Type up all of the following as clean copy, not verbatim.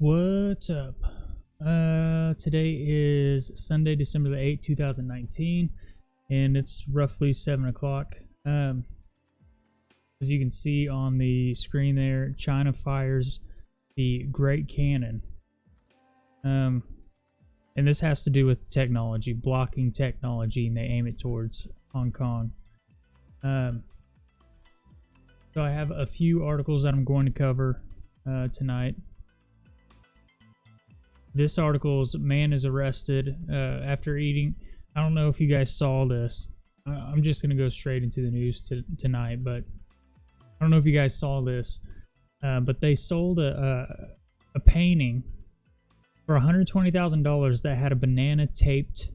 What's up? Today is Sunday, December the 8th, 2019, and it's roughly 7 o'clock. As you can see on the screen there, China fires the Great Cannon. And this has to do with technology, blocking technology, and they aim it towards Hong Kong. So I have a few articles that I'm going to cover tonight. This article is man is arrested after eating. I don't know if you guys saw this. I'm just going to go straight into the news tonight, but I don't know if you guys saw this. But they sold a painting for $120,000 that had a banana taped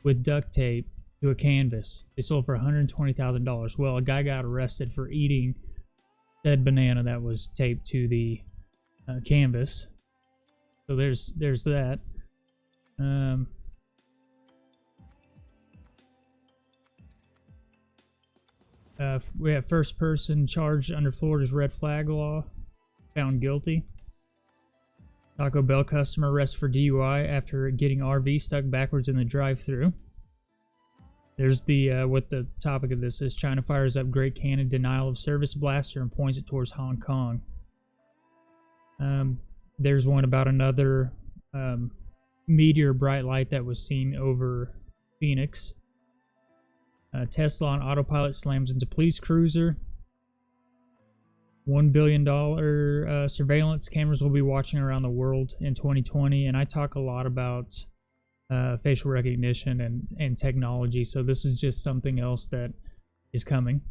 with duct tape to a canvas. They sold for $120,000. Well, a guy got arrested for eating said banana that was taped to the canvas. So there's that. We have first person charged under Florida's red flag law, found guilty. Taco Bell customer arrested for DUI after getting RV stuck backwards in the drive-thru. There's the what the topic of this is: China fires up Great Cannon denial of service blaster and points it towards Hong Kong. There's one about another meteor bright light that was seen over Phoenix. Tesla on Autopilot slams into police cruiser. $1 billion surveillance cameras will be watching around the world in 2020. And I talk a lot about facial recognition and technology, so this is just something else that is coming.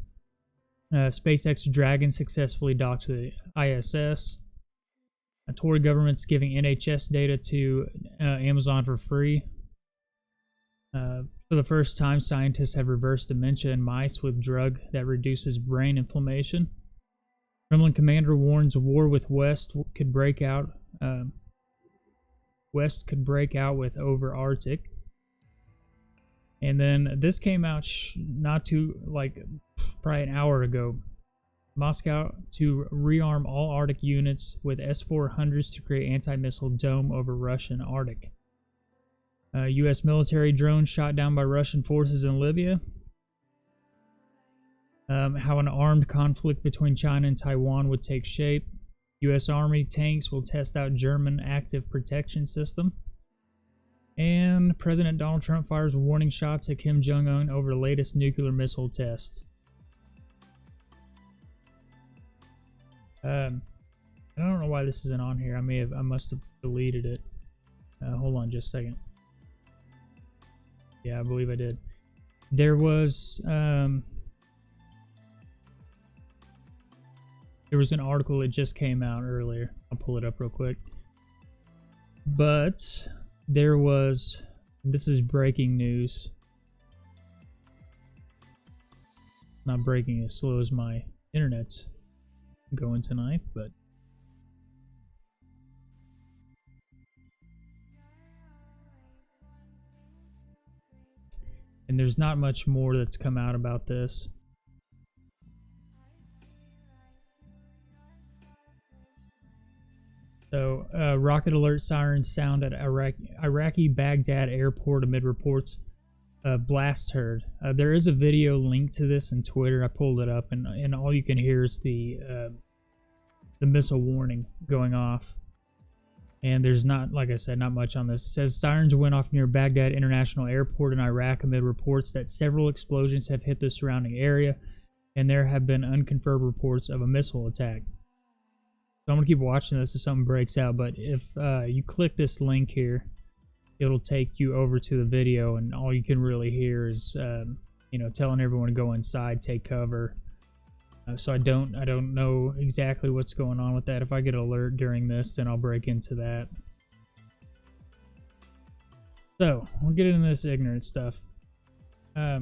SpaceX Dragon successfully docked to the ISS. Tory government's giving NHS data to Amazon for free. For the first time, scientists have reversed dementia in mice with drug that reduces brain inflammation. Kremlin commander warns war with West could break out. West could break out with over Arctic. And then this came out not too, probably an hour ago. Moscow to rearm all Arctic units with S-400s to create anti-missile dome over Russian Arctic. U.S. military drone shot down by Russian forces in Libya. How an armed conflict between China and Taiwan would take shape. U.S. Army tanks will test out German active protection system. And President Donald Trump fires warning shots at Kim Jong-un over the latest nuclear missile test. I don't know why this isn't on here. I must have deleted it. Hold on just a second. Yeah, I believe I did. There was an article that just came out earlier. I'll pull it up real quick. But this is breaking news. Not breaking as slow as my internet's going tonight, but and there's not much more that's come out about this. So rocket alert sirens sound at Iraqi Baghdad airport amid reports blast heard. There is a video linked to this in Twitter. I pulled it up, and all you can hear is the missile warning going off. And there's not, like I said, not much on this. It says sirens went off near Baghdad International Airport in Iraq amid reports that several explosions have hit the surrounding area, and there have been unconfirmed reports of a missile attack. So I'm gonna keep watching this if something breaks out. But if you click this link here, it'll take you over to the video, and all you can really hear is telling everyone to go inside, take cover. So I don't know exactly what's going on with that. If I get an alert during this, then I'll break into that. So we'll get into this ignorant stuff. I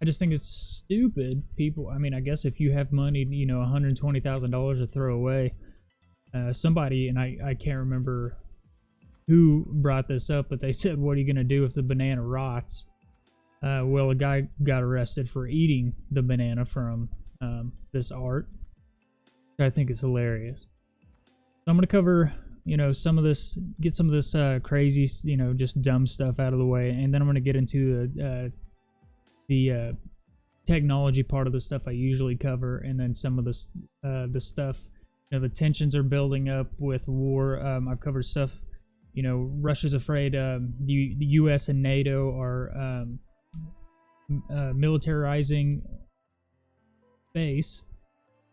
just think it's stupid. People, I guess if you have money, $120,000 to throw away, somebody, and I can't remember who brought this up, but they said, what are you going to do if the banana rots? Well, a guy got arrested for eating the banana from this art. I think it's hilarious. So I'm going to cover you know, some of this, get some of this crazy, you know, just dumb stuff out of the way, and then I'm going to get into the technology part of the stuff I usually cover, and then some of the stuff, you know, the tensions are building up with war. I've covered stuff, you know, Russia's afraid the U.S. and NATO are militarizing space.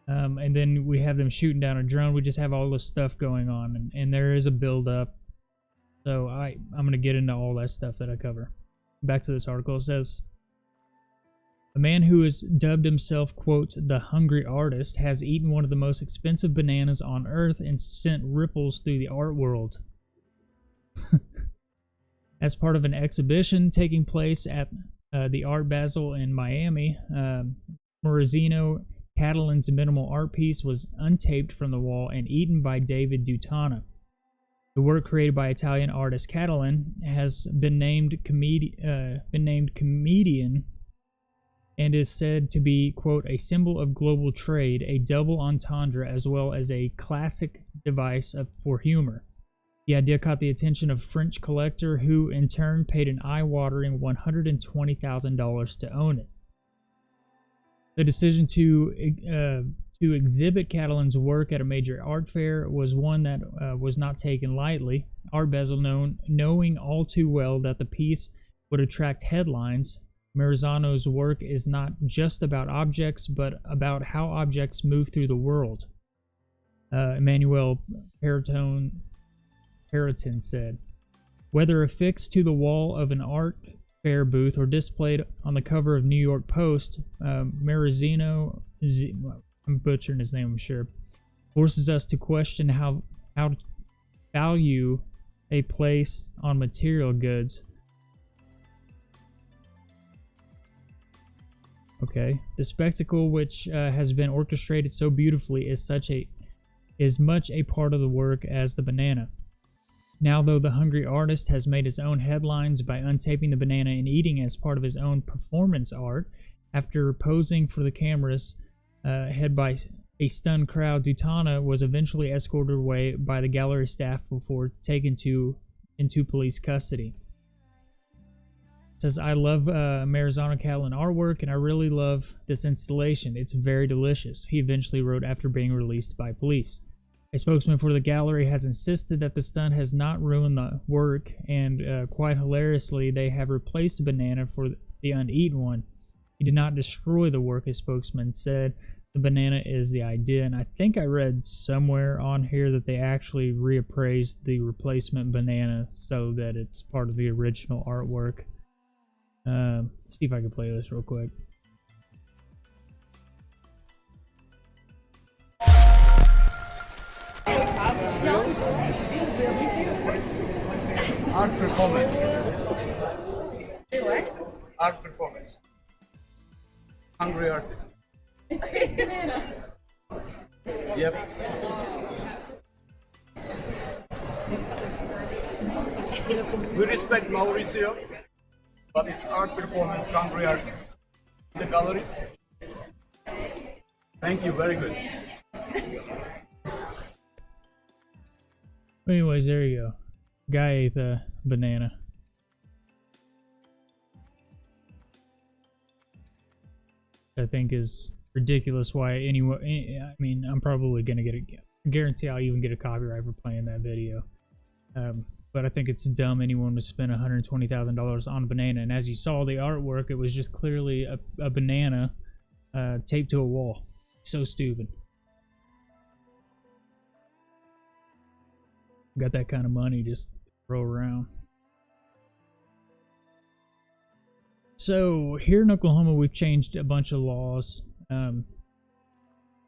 And then we have them shooting down a drone. We just have all this stuff going on, and there is a build-up. So I'm going to get into all that stuff that I cover. Back to this article. It says, a man who has dubbed himself, quote, the hungry artist, has eaten one of the most expensive bananas on Earth and sent ripples through the art world. As part of an exhibition taking place at the Art Basel in Miami, Maurizio Catalan's minimal art piece was untaped from the wall and eaten by David Dutana. The work, created by Italian artist Catalan, has been named comedian and is said to be, quote, a symbol of global trade, a double entendre, as well as a classic device for humor. The idea caught the attention of a French collector who, in turn, paid an eye-watering $120,000 to own it. The decision to exhibit Catalan's work at a major art fair was one that was not taken lightly. Art Basel, knowing all too well that the piece would attract headlines, Maurizio's work is not just about objects, but about how objects move through the world. Emmanuel Periton said, whether affixed to the wall of an art fair booth or displayed on the cover of New York Post, Maurizio, I'm butchering his name, I'm sure, forces us to question how to value a place on material goods. Okay, the spectacle which has been orchestrated so beautifully is much a part of the work as the banana. Now, though the hungry artist has made his own headlines by untaping the banana and eating as part of his own performance art, after posing for the cameras, head by a stunned crowd, Dutana was eventually escorted away by the gallery staff before taken into police custody. It says, I love Maurizio Catalan artwork, and I really love this installation. It's very delicious, he eventually wrote after being released by police. A spokesman for the gallery has insisted that the stunt has not ruined the work, and quite hilariously, they have replaced the banana for the uneaten one. He did not destroy the work, a spokesman said. The banana is the idea, and I think I read somewhere on here that they actually reappraised the replacement banana so that it's part of the original artwork. See if I can play this real quick. Art performance. Do what? Art performance. Hungry artist. It's a big banana. Yep. We respect Maurizio, but it's art performance, hungry artist. The gallery. Thank you, very good. Anyways, there you go. Guy ate the banana. I think is ridiculous. Why anyway? I mean, I'm probably gonna get a guarantee I'll even get a copyright for playing that video. But I think it's dumb anyone would spend $120,000 on a banana. And as you saw the artwork, it was just clearly a banana taped to a wall. So stupid. Got that kind of money, just throw around. So here in Oklahoma, we've changed a bunch of laws,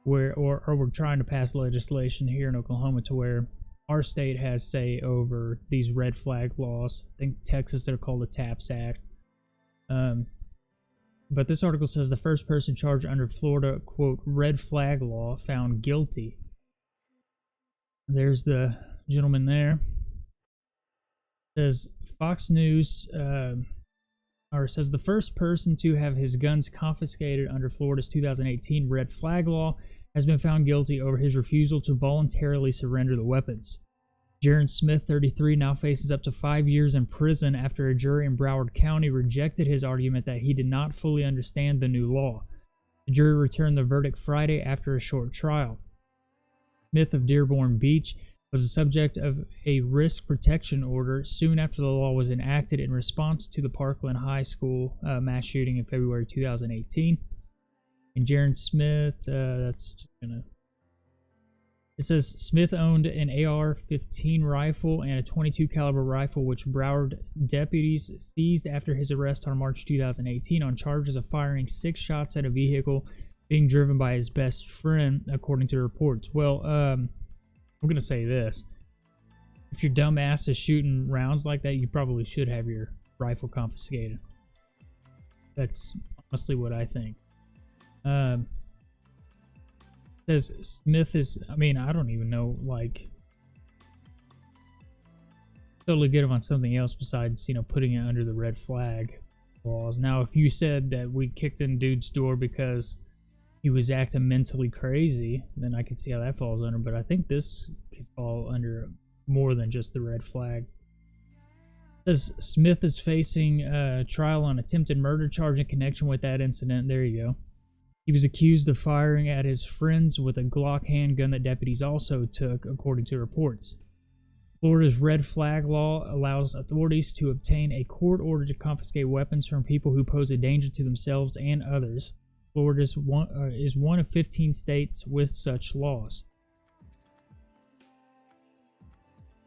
where we're trying to pass legislation here in Oklahoma to where our state has say over these red flag laws. I think Texas, they're called the TAPS Act. But this article says the first person charged under Florida, quote, red flag law found guilty. There's the gentleman there. It says Fox News, or says the first person to have his guns confiscated under Florida's 2018 red flag law has been found guilty over his refusal to voluntarily surrender the weapons. Jaron Smith, 33, now faces up to 5 years in prison after a jury in Broward County rejected his argument that he did not fully understand the new law. The jury returned the verdict Friday after a short trial. Smith of Dearborn Beach was the subject of a risk protection order soon after the law was enacted in response to the Parkland High School mass shooting in February 2018. And Jaron Smith, that's just gonna... It says Smith owned an AR-15 rifle and a .22 caliber rifle, which Broward deputies seized after his arrest on March 2018 on charges of firing 6 shots at a vehicle being driven by his best friend, according to reports. Well, I'm going to say this. If your dumb ass is shooting rounds like that, you probably should have your rifle confiscated. That's honestly what I think. Says Smith is, I mean, I don't even know, like, totally get him on something else besides, you know, putting it under the red flag laws. Now, if you said that we kicked in dude's door because he was acting mentally crazy, then I could see how that falls under, but I think this could fall under more than just the red flag. It says Smith is facing a trial on attempted murder charge in connection with that incident. There you go. He was accused of firing at his friends with a Glock handgun that deputies also took, according to reports. Florida's red flag law allows authorities to obtain a court order to confiscate weapons from people who pose a danger to themselves and others. Florida is one of 15 states with such laws.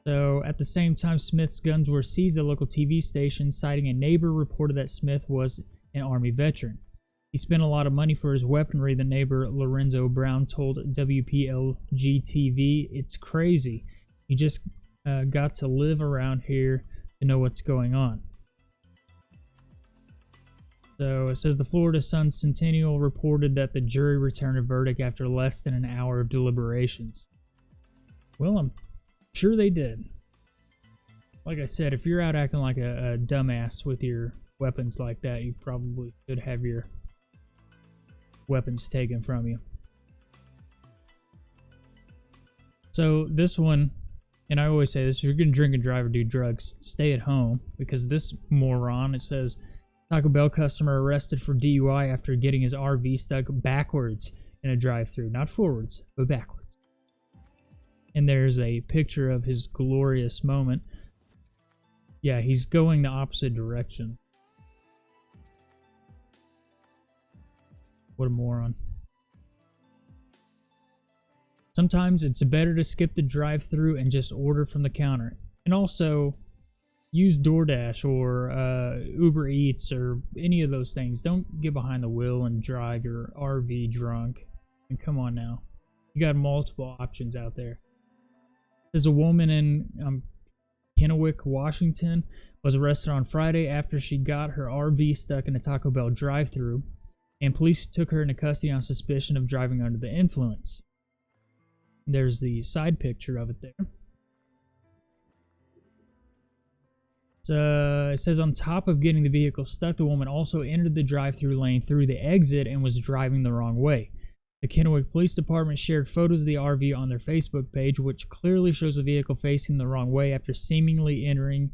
So, at the same time Smith's guns were seized at a local TV station, citing a neighbor reported that Smith was an Army veteran. He spent a lot of money for his weaponry, the neighbor Lorenzo Brown told WPLG-TV. It's crazy. You just got to live around here to know what's going on. So it says the Florida Sun-Centennial reported that the jury returned a verdict after less than an hour of deliberations. Well, I'm sure they did. Like I said, if you're out acting like a dumbass with your weapons like that, you probably should have your weapons taken from you. So this one, and I always say this, if you're going to drink and drive or do drugs, stay at home, because this moron, it says, Taco Bell customer arrested for DUI after getting his RV stuck backwards in a drive-thru. Not forwards, but backwards. And there's a picture of his glorious moment. Yeah, he's going the opposite direction. What a moron. Sometimes it's better to skip the drive-thru and just order from the counter. And also, use DoorDash or Uber Eats or any of those things. Don't get behind the wheel and drive your RV drunk. And come on now. You got multiple options out there. There's a woman in Kennewick, Washington, was arrested on Friday after she got her RV stuck in a Taco Bell drive-thru, and police took her into custody on suspicion of driving under the influence. There's the side picture of it there. So it says on top of getting the vehicle stuck, the woman also entered the drive-thru lane through the exit and was driving the wrong way. The Kennewick Police Department shared photos of the RV on their Facebook page, which clearly shows the vehicle facing the wrong way after seemingly entering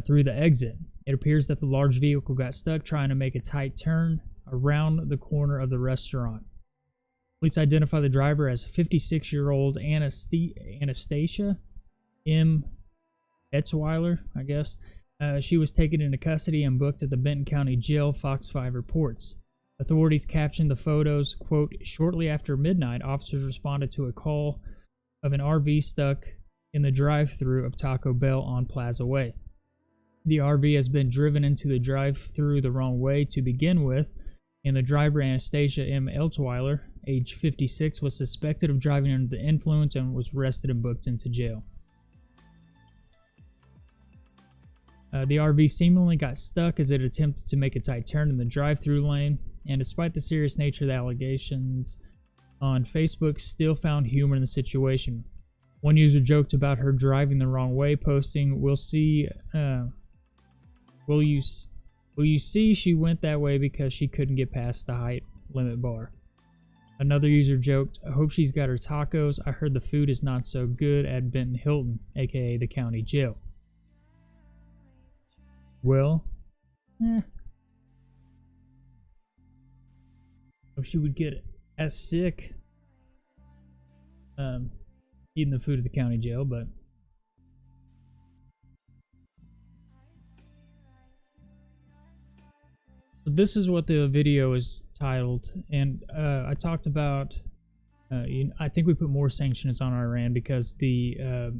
through the exit. It appears that the large vehicle got stuck trying to make a tight turn around the corner of the restaurant. Police identify the driver as 56-year-old Anastasia M. Etzweiler, I guess. She was taken into custody and booked at the Benton County Jail, Fox 5 reports. Authorities captioned the photos, quote, shortly after midnight, officers responded to a call of an RV stuck in the drive-thru of Taco Bell on Plaza Way. The RV has been driven into the drive-thru the wrong way to begin with, and the driver, Anastasia M. Eltweiler, age 56, was suspected of driving under the influence and was arrested and booked into jail. The RV seemingly got stuck as it attempted to make a tight turn in the drive-thru lane, and despite the serious nature of the allegations on Facebook, still found humor in the situation. One user joked about her driving the wrong way, posting, will you see she went that way because she couldn't get past the height limit bar. Another user joked, "I hope she's got her tacos. I heard the food is not so good at Benton Hilton, aka the county jail." Well, if she would get as sick eating the food at the county jail, but this is what the video is titled, and I talked about I think we put more sanctions on Iran because the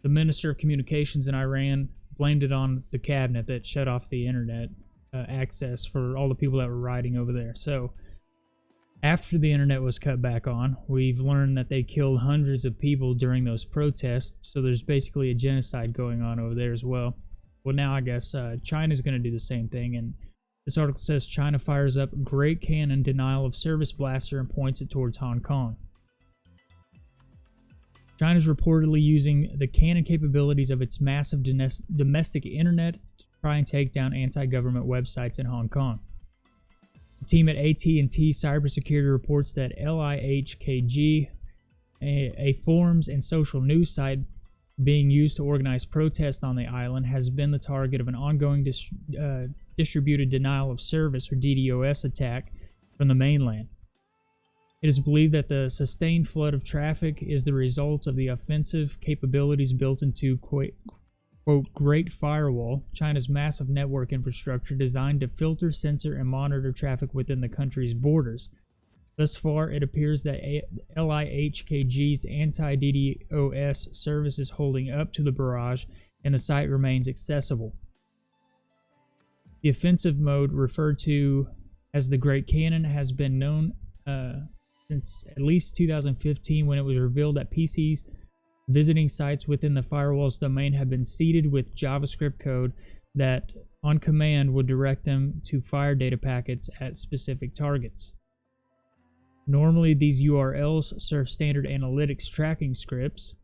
Minister of Communications in Iran blamed it on the cabinet that shut off the internet access for all the people that were riding over there. So after the internet was cut back on, we've learned that they killed hundreds of people during those protests, so there's basically a genocide going on over there as well. Well, now I guess China's going to do the same thing, and this article says China fires up Great Cannon denial of service blaster and points it towards Hong Kong. China's reportedly using the cannon capabilities of its massive domestic internet to try and take down anti-government websites in Hong Kong. The team at AT&T Cybersecurity reports that LIHKG, a forums and social news site being used to organize protests on the island, has been the target of an ongoing distributed denial of service, or DDoS, attack from the mainland. It is believed that the sustained flood of traffic is the result of the offensive capabilities built into, quote, Great Firewall, China's massive network infrastructure designed to filter, censor, and monitor traffic within the country's borders. Thus far, it appears that LIHKG's anti-DDoS service is holding up to the barrage, and the site remains accessible. The offensive mode, referred to as the Great Cannon, has been known since at least 2015, when it was revealed that PCs visiting sites within the firewall's domain have been seeded with JavaScript code that, on command, would direct them to fire data packets at specific targets. Normally, these URLs serve standard analytics tracking scripts,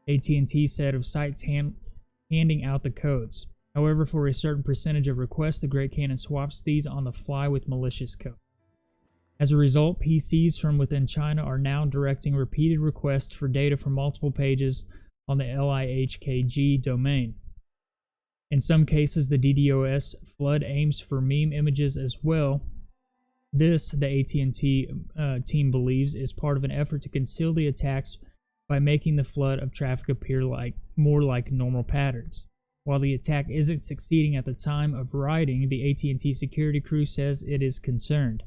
AT&T said, of sites handing out the codes. However, for a certain percentage of requests, the Great Cannon swaps these on the fly with malicious code. As a result, PCs from within China are now directing repeated requests for data from multiple pages on the LIHKG domain. In some cases, the DDoS flood aims for meme images as well. This, the AT&T team believes, is part of an effort to conceal the attacks by making the flood of traffic appear more like normal patterns. While the attack isn't succeeding at the time of writing, the AT&T security crew says it is concerned.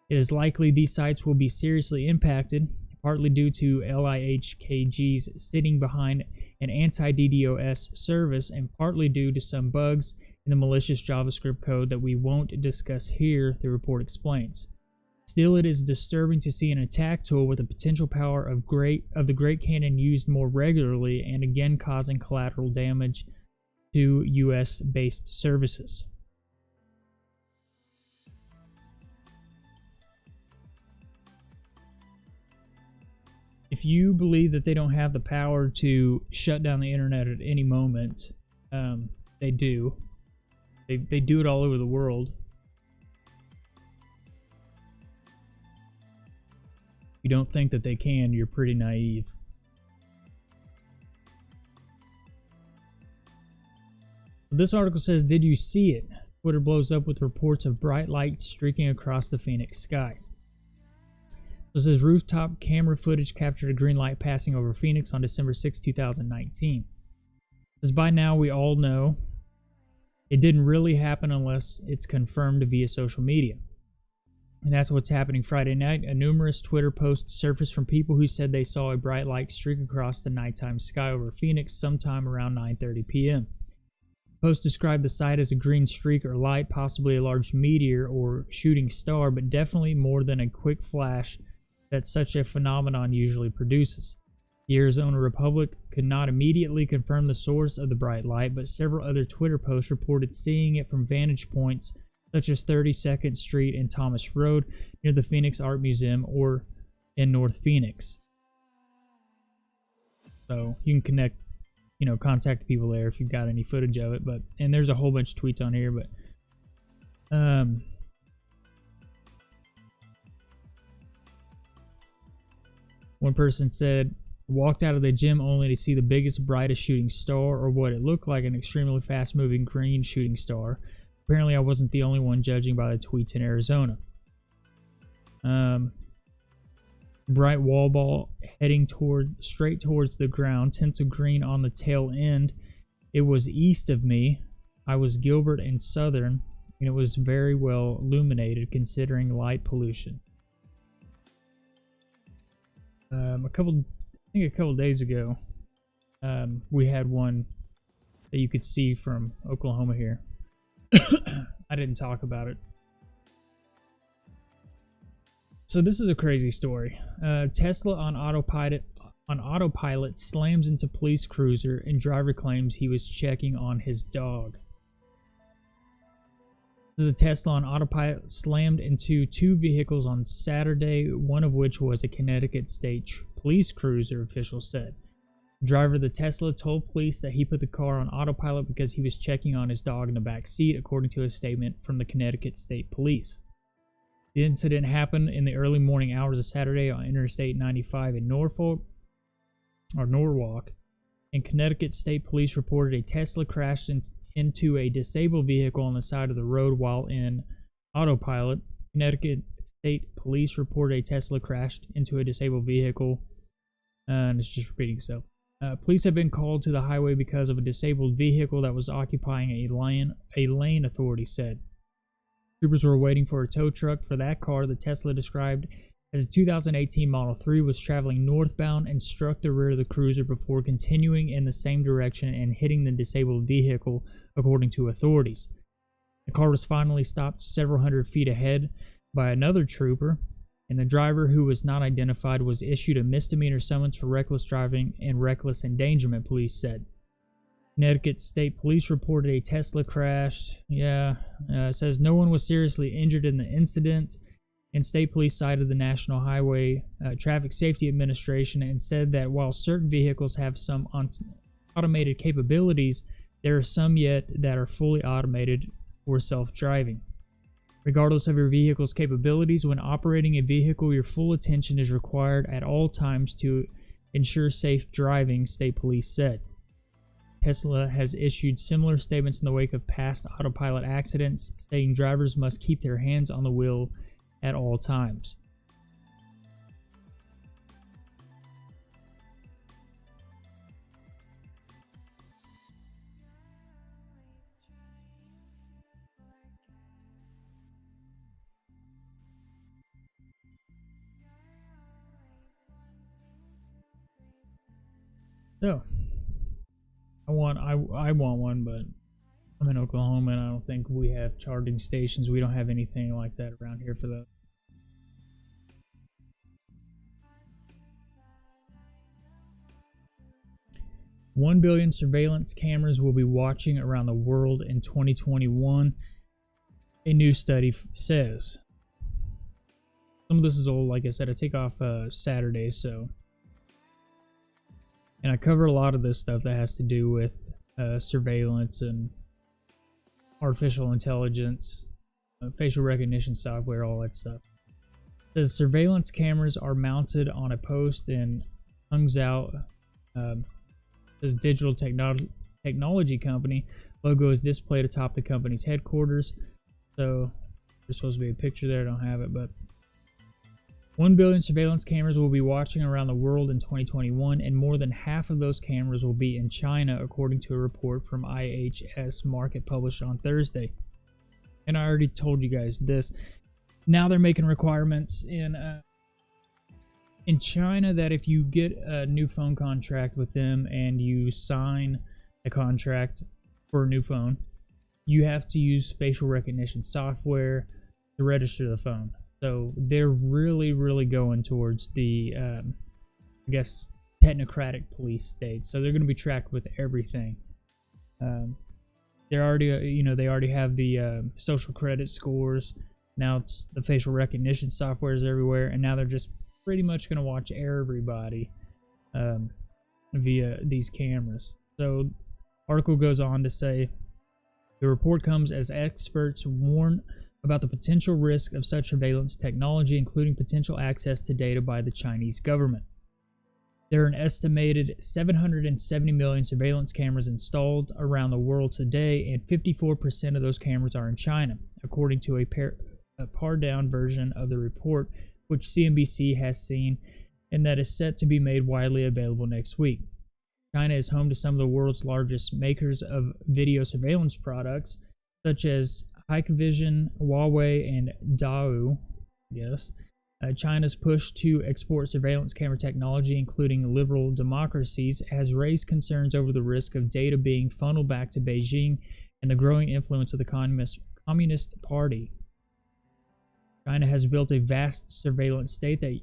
It is likely these sites will be seriously impacted, partly due to LIHKG's sitting behind an anti-DDoS service, and partly due to some bugs in the malicious JavaScript code that we won't discuss here, the report explains. Still, it is disturbing to see an attack tool with the potential power of the Great Cannon used more regularly, and again causing collateral damage to US-based services. If you believe that they don't have the power to shut down the internet at any moment, they do. They do it all over the world. If you don't think that they can, you're pretty naive. This article says, did you see it? Twitter blows up with reports of bright lights streaking across the Phoenix sky. This says rooftop camera footage captured a green light passing over Phoenix on December 6, 2019. As by now we all know, it didn't really happen unless it's confirmed via social media. And that's what's happening Friday night. A numerous Twitter posts surfaced from people who said they saw a bright light streak across the nighttime sky over Phoenix sometime around 9:30 p.m. The post described the sight as a green streak or light, possibly a large meteor or shooting star, but definitely more than a quick flash that such a phenomenon usually produces. The Arizona Republic could not immediately confirm the source of the bright light, but several other Twitter posts reported seeing it from vantage points such as 32nd Street and Thomas Road near the Phoenix Art Museum or in North Phoenix. So you can contact the people there if you've got any footage of it. And there's a whole bunch of tweets on here, but One person said, walked out of the gym only to see the biggest, brightest shooting star, or what it looked like an extremely fast-moving green shooting star. Apparently, I wasn't the only one, judging by the tweets in Arizona. Bright wall ball heading straight towards the ground, tints of green on the tail end. It was east of me. I was Gilbert and Southern, and it was very well illuminated considering light pollution. I think a couple days ago, we had one that you could see from Oklahoma here. I didn't talk about it. So this is a crazy story. Tesla on autopilot slams into police cruiser, and driver claims he was checking on his dog. This is a Tesla on autopilot slammed into two vehicles on Saturday, one of which was a Connecticut State Police cruiser, officials said. The driver of the Tesla told police that he put the car on autopilot because he was checking on his dog in the back seat, according to a statement from the Connecticut State Police. The incident happened in the early morning hours of Saturday on Interstate 95 in Norwalk. And Connecticut State Police reported a Tesla crashed into a disabled vehicle on the side of the road while in autopilot. Connecticut State Police reported a Tesla crashed into a disabled vehicle, and it's just repeating itself. Police have been called to the highway because of a disabled vehicle that was occupying a lane, authorities said. Troopers were waiting for a tow truck for that car. The Tesla, described as a 2018 Model 3, was traveling northbound and struck the rear of the cruiser before continuing in the same direction and hitting the disabled vehicle, according to authorities. The car was finally stopped several hundred feet ahead by another trooper, and the driver, who was not identified, was issued a misdemeanor summons for reckless driving and reckless endangerment, police said. Connecticut State Police reported a Tesla crashed. Says no one was seriously injured in the incident, and State Police cited the National Highway Traffic Safety Administration and said that while certain vehicles have some automated capabilities, there are some yet that are fully automated or self-driving. Regardless of your vehicle's capabilities, when operating a vehicle, your full attention is required at all times to ensure safe driving, State Police said. Tesla has issued similar statements in the wake of past autopilot accidents, stating drivers must keep their hands on the wheel at all times. So, I want one, but I'm in Oklahoma and I don't think we have charging stations. We don't have anything like that around here for that. $1 billion surveillance cameras will be watching around the world in 2021, a new study says. Some of this is old, like I said. I take off Saturday, so. And I cover a lot of this stuff that has to do with surveillance and artificial intelligence, facial recognition software, all that stuff. It says surveillance cameras are mounted on a post in Hangzhou. This digital technology company logo is displayed atop the company's headquarters. So there's supposed to be a picture there. I don't have it, but 1 billion surveillance cameras will be watching around the world in 2021, and more than half of those cameras will be in China, according to a report from IHS Markit published on Thursday. And I already told you guys this. Now they're making requirements in China that if you get a new phone contract with them and you sign a contract for a new phone, you have to use facial recognition software to register the phone. So they're really, really going towards the, I guess, technocratic police state. So they're going to be tracked with everything. They're already, they already have the social credit scores. Now it's the facial recognition software is everywhere, and now they're just pretty much going to watch everybody via these cameras. So the article goes on to say the report comes as experts warn about the potential risk of such surveillance technology, including potential access to data by the Chinese government. There are an estimated 770 million surveillance cameras installed around the world today, and 54% of those cameras are in China, according to a pared-down version of the report, which CNBC has seen, and that is set to be made widely available next week. China is home to some of the world's largest makers of video surveillance products, such as Hikvision, Huawei, and Daewoo. Yes. China's push to export surveillance camera technology, including liberal democracies, has raised concerns over the risk of data being funneled back to Beijing and the growing influence of the Communist Party. China has built a vast surveillance state that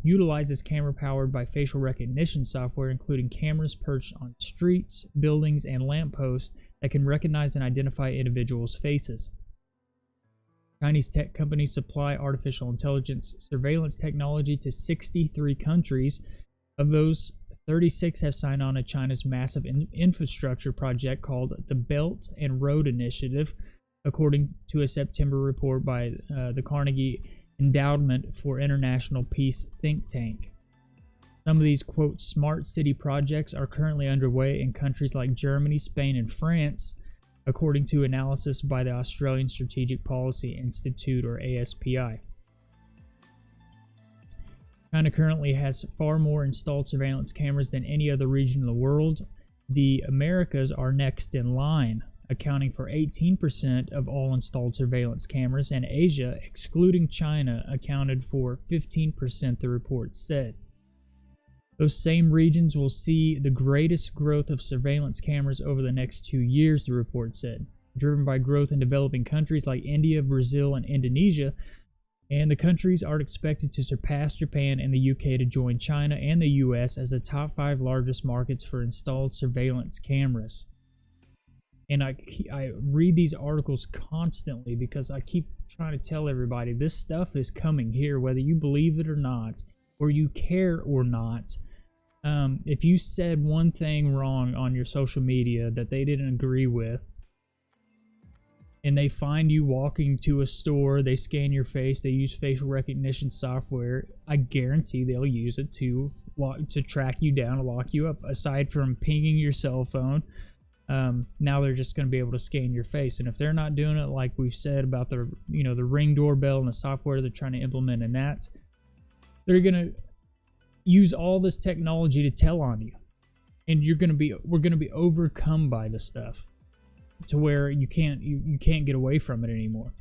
utilizes camera powered by facial recognition software, including cameras perched on streets, buildings, and lampposts that can recognize and identify individuals' faces. Chinese tech companies supply artificial intelligence surveillance technology to 63 countries. Of those, 36 have signed on to China's massive infrastructure project called the Belt and Road Initiative, according to a September report by the Carnegie Endowment for International Peace think tank. Some of these, quote, smart city projects are currently underway in countries like Germany, Spain, and France, according to analysis by the Australian Strategic Policy Institute, or ASPI. China currently has far more installed surveillance cameras than any other region in the world. The Americas are next in line, accounting for 18% of all installed surveillance cameras, and Asia, excluding China, accounted for 15%, the report said. Those same regions will see the greatest growth of surveillance cameras over the next 2 years, the report said, driven by growth in developing countries like India, Brazil, and Indonesia, and the countries are expected to surpass Japan and the UK to join China and the US as the top 5 largest markets for installed surveillance cameras. And I read these articles constantly because I keep trying to tell everybody this stuff is coming here, whether you believe it or not, or you care or not. If you said one thing wrong on your social media that they didn't agree with, and they find you walking to a store, they scan your face, they use facial recognition software, I guarantee they'll use it to track you down and lock you up. Aside from pinging your cell phone, now they're just going to be able to scan your face. And if they're not doing it like we've said about the Ring doorbell and the software they're trying to implement in that, they're going to use all this technology to tell on you, and we're going to be overcome by this stuff to where you can't get away from it anymore.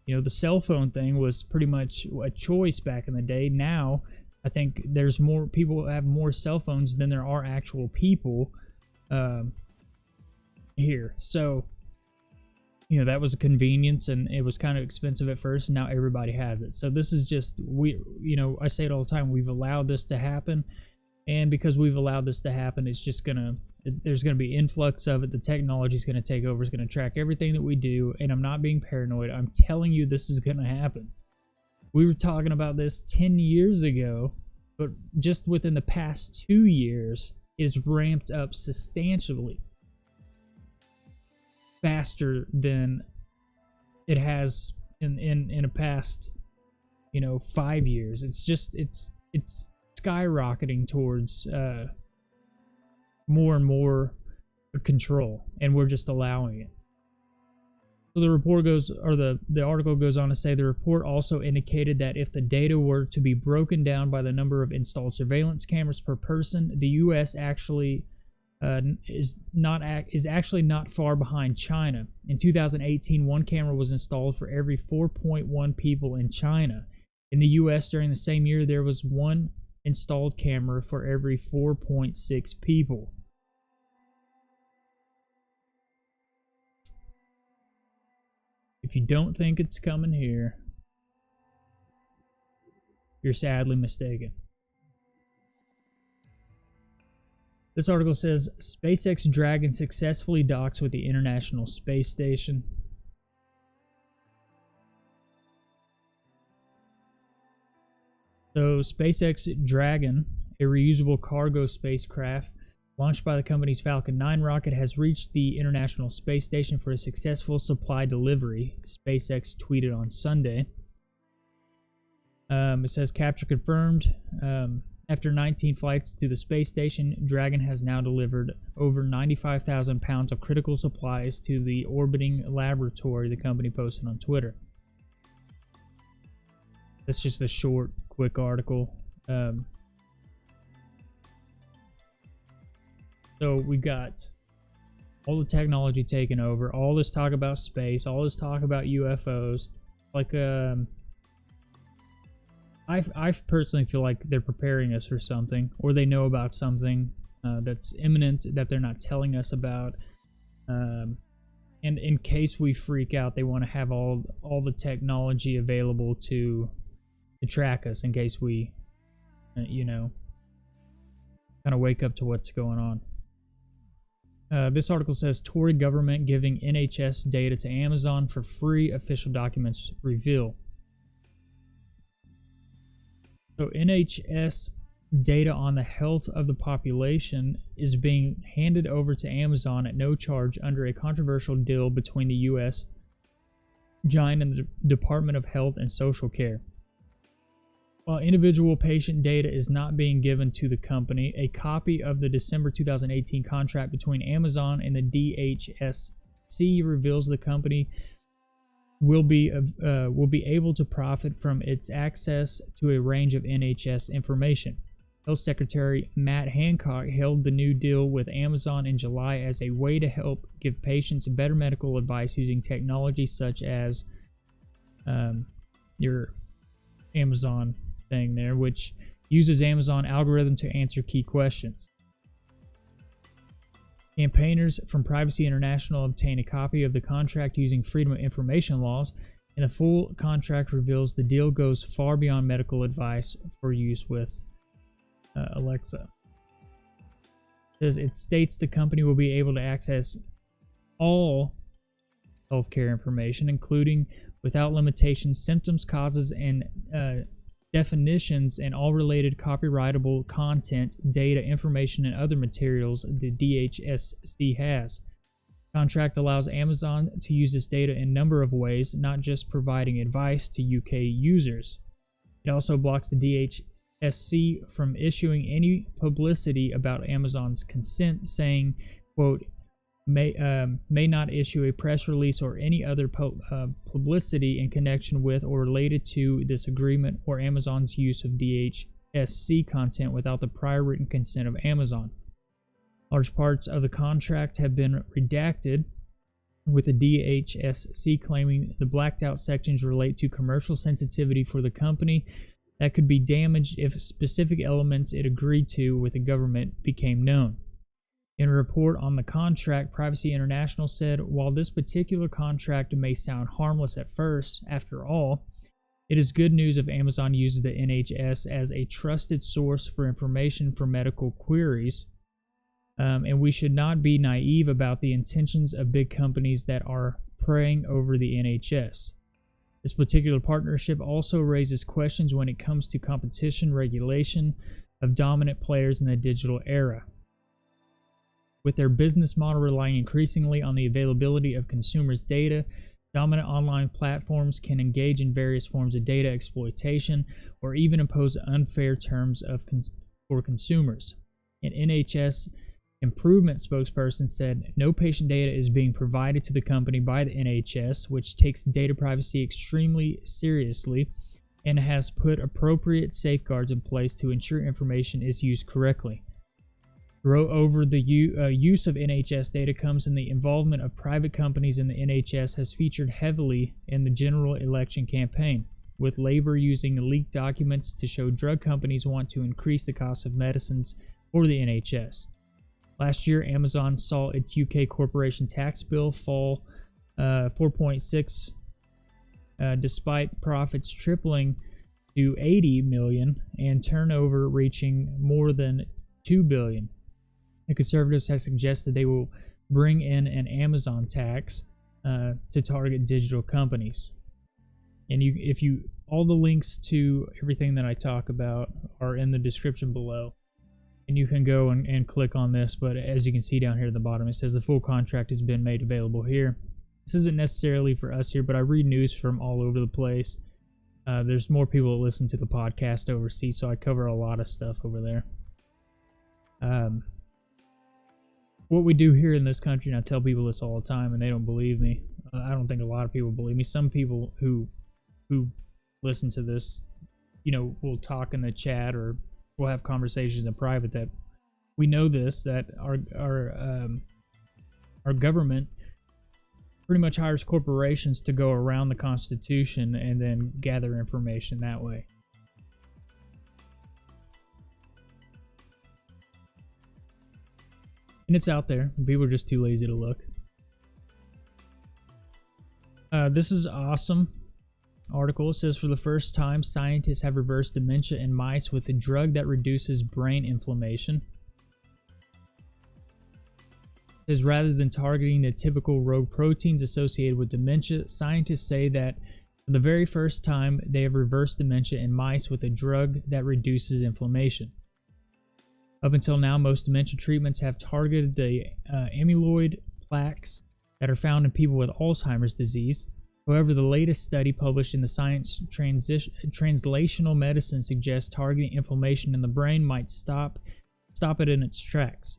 The cell phone thing was pretty much a choice back in the day. Now I think there's more people have more cell phones than there are actual people here. So that was a convenience, and it was kind of expensive at first, and now everybody has it. So this is just, I say it all the time, we've allowed this to happen, and because we've allowed this to happen, it's just there's gonna be influx of it. The technology's gonna take over, it's gonna track everything that we do, and I'm not being paranoid. I'm telling you this is gonna happen. We were talking about this 10 years ago, but just within the past 2 years, it's ramped up substantially faster than it has in a past 5 years. It's skyrocketing towards more and more control, and we're just allowing it. So the report goes, or the article goes on to say, the report also indicated that if the data were to be broken down by the number of installed surveillance cameras per person, the U.S. actually is actually not far behind China. In 2018, 1 camera was installed for every 4.1 people in China. In the U.S. during the same year, there was 1 installed camera for every 4.6 people. If you don't think it's coming here, you're sadly mistaken. This article says, SpaceX Dragon successfully docks with the International Space Station. So, SpaceX Dragon, a reusable cargo spacecraft launched by the company's Falcon 9 rocket, has reached the International Space Station for a successful supply delivery, SpaceX tweeted on Sunday. It says, capture confirmed. After 19 flights to the space station, Dragon has now delivered over 95,000 pounds of critical supplies to the orbiting laboratory, the company posted on Twitter. That's just a short, quick article. So we got all the technology taken over, all this talk about space, all this talk about UFOs. Like, I personally feel like they're preparing us for something, or they know about something that's imminent that they're not telling us about. And in case we freak out, they want to have all the technology available to track us in case we, you know, kind of wake up to what's going on. This article says Tory government giving NHS data to Amazon for free, official documents reveal. So NHS data on the health of the population is being handed over to Amazon at no charge under a controversial deal between the U.S. giant and the Department of Health and Social Care. While individual patient data is not being given to the company, a copy of the December 2018 contract between Amazon and the DHSC reveals the company will be able to profit from its access to a range of NHS information. Health Secretary Matt Hancock hailed the new deal with Amazon in July as a way to help give patients better medical advice using technology such as your Amazon thing there, which uses Amazon algorithm to answer key questions. Campaigners from Privacy International obtain a copy of the contract using Freedom of Information laws, and the full contract reveals the deal goes far beyond medical advice for use with Alexa. It states the company will be able to access all healthcare information, including without limitation symptoms, causes, and definitions, and all related copyrightable content, data, information, and other materials the DHSC has. Contract allows Amazon to use this data in a number of ways, not just providing advice to UK users. It also blocks the DHSC from issuing any publicity about Amazon's consent, saying, quote, may not issue a press release or any other publicity in connection with or related to this agreement or Amazon's use of DHSC content without the prior written consent of Amazon. Large parts of the contract have been redacted, with the DHSC claiming the blacked out sections relate to commercial sensitivity for the company that could be damaged if specific elements it agreed to with the government became known. In a report on the contract, Privacy International said, while this particular contract may sound harmless at first, after all, it is good news if Amazon uses the NHS as a trusted source for information for medical queries, and we should not be naive about the intentions of big companies that are preying over the NHS. This particular partnership also raises questions when it comes to competition regulation of dominant players in the digital era. With their business model relying increasingly on the availability of consumers' data, dominant online platforms can engage in various forms of data exploitation or even impose unfair terms for consumers. An NHS improvement spokesperson said no patient data is being provided to the company by the NHS, which takes data privacy extremely seriously and has put appropriate safeguards in place to ensure information is used correctly. Moreover, the use of NHS data comes in the involvement of private companies in the NHS has featured heavily in the general election campaign, with Labour using leaked documents to show drug companies want to increase the cost of medicines for the NHS. Last year, Amazon saw its UK corporation tax bill fall 4.6, despite profits tripling to 80 million and turnover reaching more than 2 billion. The Conservatives have suggested they will bring in an Amazon tax to target digital companies. And all the links to everything that I talk about are in the description below. And you can go and click on this, but as you can see down here at the bottom, it says the full contract has been made available here. This isn't necessarily for us here, but I read news from all over the place. There's more people that listen to the podcast overseas, so I cover a lot of stuff over there. What we do here in this country, and I tell people this all the time, and they don't believe me. I don't think a lot of people believe me. Some people who listen to this, will talk in the chat or we'll have conversations in private that we know this, that our government pretty much hires corporations to go around the Constitution and then gather information that way. And it's out there. People are just too lazy to look. This is awesome article. It says, for the first time, scientists have reversed dementia in mice with a drug that reduces brain inflammation. It says, rather than targeting the typical rogue proteins associated with dementia, scientists say that for the very first time, they have reversed dementia in mice with a drug that reduces inflammation. Up until now, most dementia treatments have targeted the amyloid plaques that are found in people with Alzheimer's disease. However, the latest study published in the Science Translational Medicine suggests targeting inflammation in the brain might stop it in its tracks.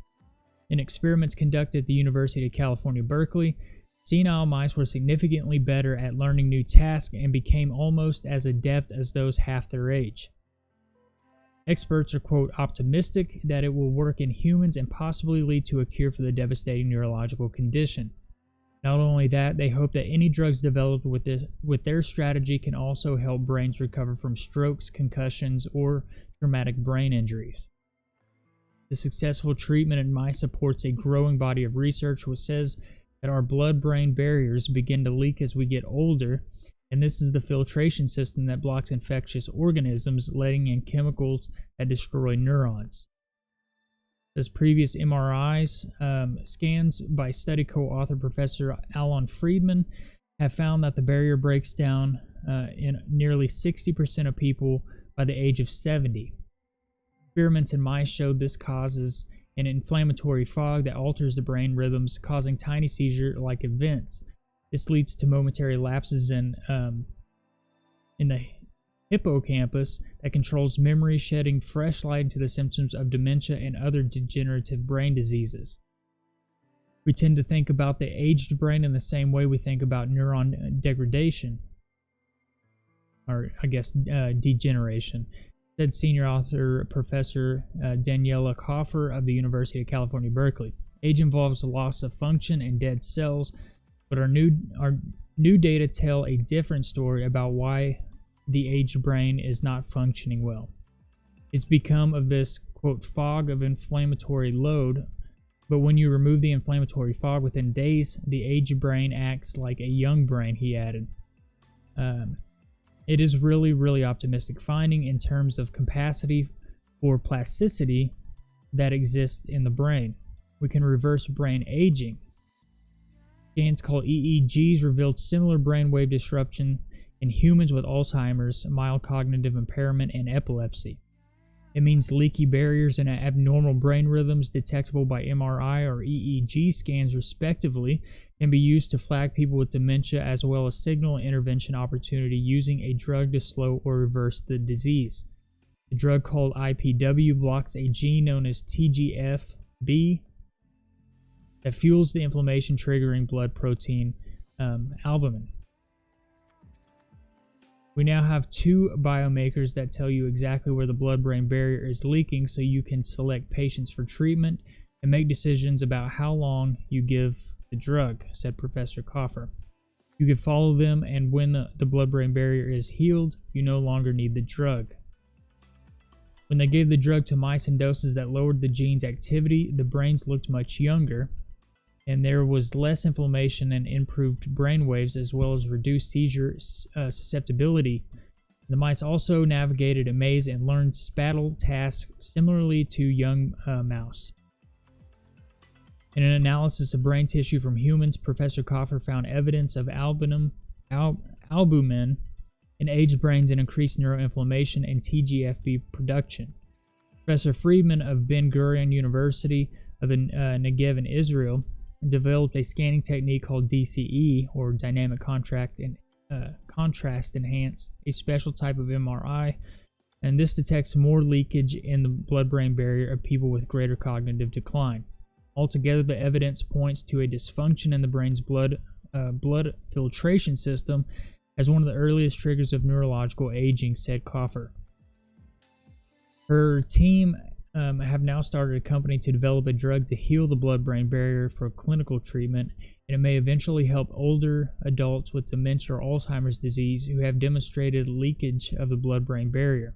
In experiments conducted at the University of California, Berkeley, senile mice were significantly better at learning new tasks and became almost as adept as those half their age. Experts are, quote, optimistic that it will work in humans and possibly lead to a cure for the devastating neurological condition. Not only that, they hope that any drugs developed with their strategy can also help brains recover from strokes, concussions, or traumatic brain injuries. The successful treatment in mice supports a growing body of research which says that our blood-brain barriers begin to leak as we get older, and this is the filtration system that blocks infectious organisms, letting in chemicals that destroy neurons. As previous MRIs scans by study co-author Professor Alan Friedman have found that the barrier breaks down in nearly 60% of people by the age of 70. Experiments in mice showed this causes an inflammatory fog that alters the brain rhythms, causing tiny seizure-like events. This leads to momentary lapses in the hippocampus that controls memory, shedding fresh light into the symptoms of dementia and other degenerative brain diseases. We tend to think about the aged brain in the same way we think about neuron degradation, or I guess degeneration, said senior author Professor Daniela Koffer of the University of California, Berkeley. Age involves loss of function and dead cells, but our new data tell a different story about why the aged brain is not functioning well. It's become of this, quote, fog of inflammatory load, but when you remove the inflammatory fog within days, the aged brain acts like a young brain, he added. It is really, really optimistic finding in terms of capacity for plasticity that exists in the brain. We can reverse brain aging. Scans called EEGs revealed similar brainwave disruption in humans with Alzheimer's, mild cognitive impairment, and epilepsy. It means leaky barriers and abnormal brain rhythms detectable by MRI or EEG scans respectively can be used to flag people with dementia as well as signal an intervention opportunity using a drug to slow or reverse the disease. The drug called IPW blocks a gene known as TGF-B that fuels the inflammation triggering blood protein albumin. We now have 2 biomarkers that tell you exactly where the blood-brain barrier is leaking so you can select patients for treatment and make decisions about how long you give the drug, said Professor Koffer. You can follow them, and when the blood-brain barrier is healed, you no longer need the drug. When they gave the drug to mice in doses that lowered the gene's activity, the brains looked much younger, and there was less inflammation and improved brain waves as well as reduced seizure susceptibility. The mice also navigated a maze and learned spatial tasks similarly to young mouse. In an analysis of brain tissue from humans, Professor Koffer found evidence of albumin in aged brains and increased neuroinflammation and TGF-B production. Professor Friedman of Ben Gurion University of the Negev in Israel developed a scanning technique called DCE, or dynamic contrast contrast enhanced, a special type of MRI, and this detects more leakage in the blood-brain barrier of people with greater cognitive decline. Altogether, the evidence points to a dysfunction in the brain's blood filtration system as one of the earliest triggers of neurological aging, said Coffer. Her team have now started a company to develop a drug to heal the blood-brain barrier for clinical treatment, and it may eventually help older adults with dementia or Alzheimer's disease who have demonstrated leakage of the blood-brain barrier.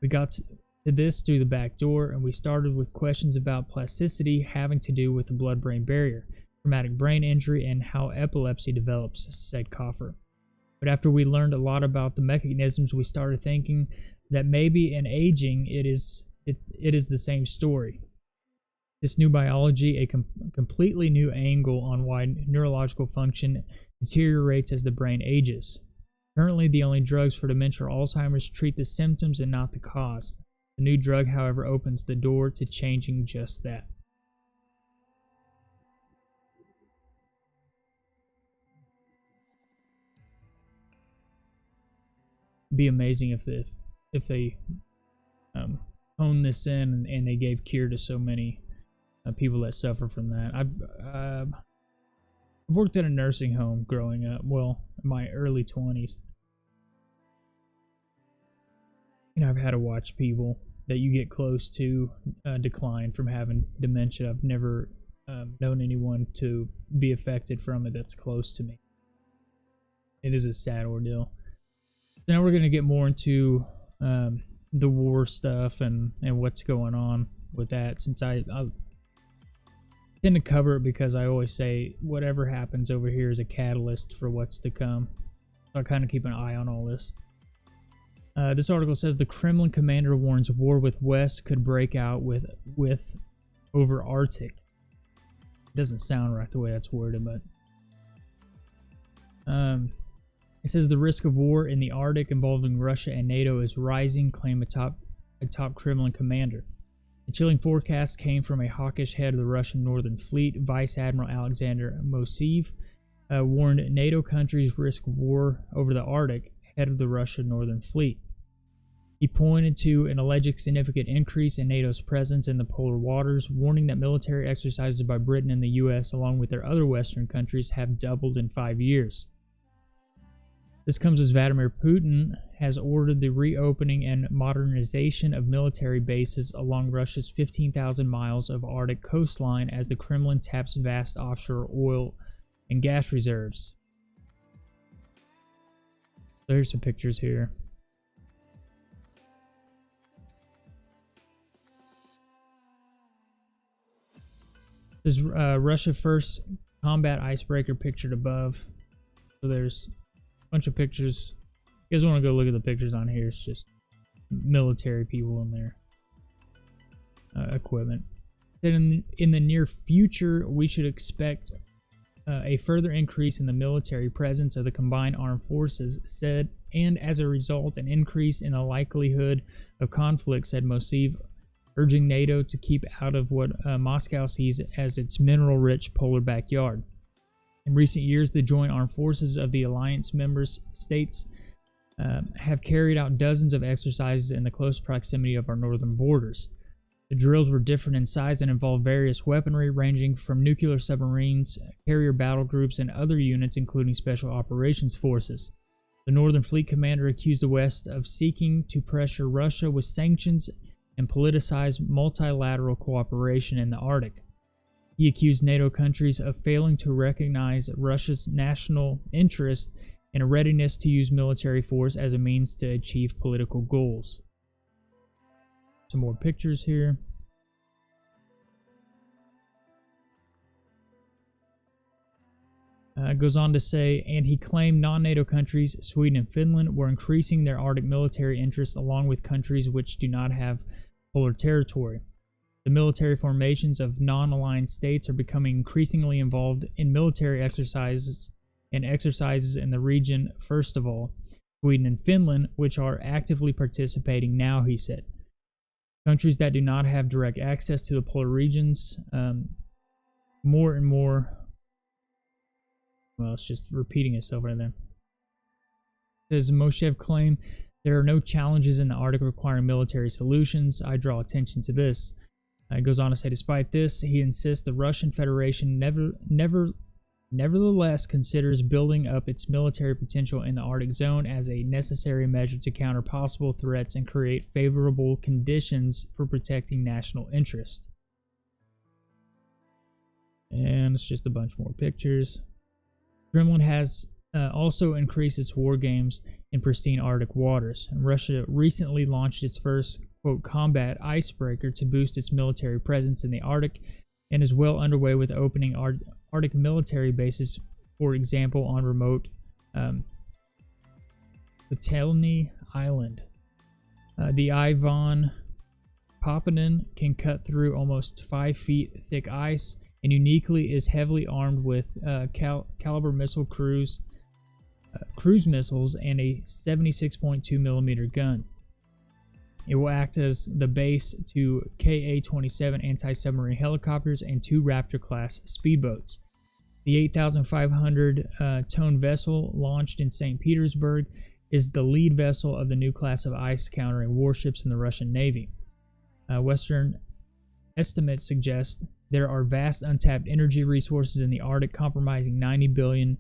We got to this through the back door, and we started with questions about plasticity having to do with the blood-brain barrier, traumatic brain injury, and how epilepsy develops, said Coffer. But after we learned a lot about the mechanisms, we started thinking that maybe in aging it is the same story. This new biology, a completely new angle on why neurological function deteriorates as the brain ages. Currently, the only drugs for dementia or Alzheimer's treat the symptoms and not the cause. The new drug, however, opens the door to changing just that. It'd be amazing if they honed this in and they gave cure to so many people that suffer from that. I've worked at a nursing home growing up, well, in my early 20s. And I've had to watch people that you get close to decline from having dementia. I've never known anyone to be affected from it that's close to me. It is a sad ordeal. So now we're going to get more into the war stuff and what's going on with that, since I tend to cover it because I always say whatever happens over here is a catalyst for what's to come. So I kind of keep an eye on all this. This article says the Kremlin commander warns war with West could break out with over Arctic. It doesn't sound right the way that's worded, but it says the risk of war in the Arctic involving Russia and NATO is rising, claimed a top Kremlin commander. The chilling forecast came from a hawkish head of the Russian Northern Fleet. Vice Admiral Alexander Moseev warned NATO countries risk war over the Arctic, head of the Russian Northern Fleet. He pointed to an alleged significant increase in NATO's presence in the polar waters, warning that military exercises by Britain and the U.S., along with their other Western countries, have doubled in 5 years. This comes as Vladimir Putin has ordered the reopening and modernization of military bases along Russia's 15,000 miles of Arctic coastline as the Kremlin taps vast offshore oil and gas reserves. So here's some pictures here. This is Russia first combat icebreaker pictured above. So there's a bunch of pictures. You guys want to go look at the pictures on here? It's just military people in their equipment. Then in the near future, we should expect a further increase in the military presence of the combined armed forces, said, and as a result, an increase in the likelihood of conflict, said Moseev, urging NATO to keep out of what Moscow sees as its mineral-rich polar backyard. In recent years, the joint armed forces of the alliance member states have carried out dozens of exercises in the close proximity of our northern borders. The drills were different in size and involved various weaponry ranging from nuclear submarines, carrier battle groups, and other units including special operations forces. The Northern Fleet commander accused the West of seeking to pressure Russia with sanctions and politicize multilateral cooperation in the Arctic. He accused NATO countries of failing to recognize Russia's national interest and a readiness to use military force as a means to achieve political goals. Some more pictures here. It goes on to say, and he claimed non-NATO countries, Sweden and Finland, were increasing their Arctic military interests along with countries which do not have polar territory. The military formations of non-aligned states are becoming increasingly involved in military exercises in the region, first of all, Sweden and Finland, which are actively participating now, he said. Countries that do not have direct access to the polar regions, more and more, well, it's just repeating itself right there. Says Moshev claimed there are no challenges in the Arctic requiring military solutions. I draw attention to this. It goes on to say, despite this, he insists the Russian Federation nevertheless considers building up its military potential in the Arctic zone as a necessary measure to counter possible threats and create favorable conditions for protecting national interest. And it's just a bunch more pictures. Kremlin has also increased its war games in pristine Arctic waters. And Russia recently launched its first, quote, combat icebreaker to boost its military presence in the Arctic and is well underway with opening Arctic military bases, for example, on remote Kotelny Island. The Ivan Papanin can cut through almost 5 feet thick ice and uniquely is heavily armed with caliber missile cruise missiles and a 76.2 millimeter gun. It will act as the base to Ka-27 anti-submarine helicopters and 2 Raptor-class speedboats. The 8,500-ton vessel, launched in St. Petersburg, is the lead vessel of the new class of ice-countering warships in the Russian Navy. Western estimates suggest there are vast untapped energy resources in the Arctic, comprising 90 billion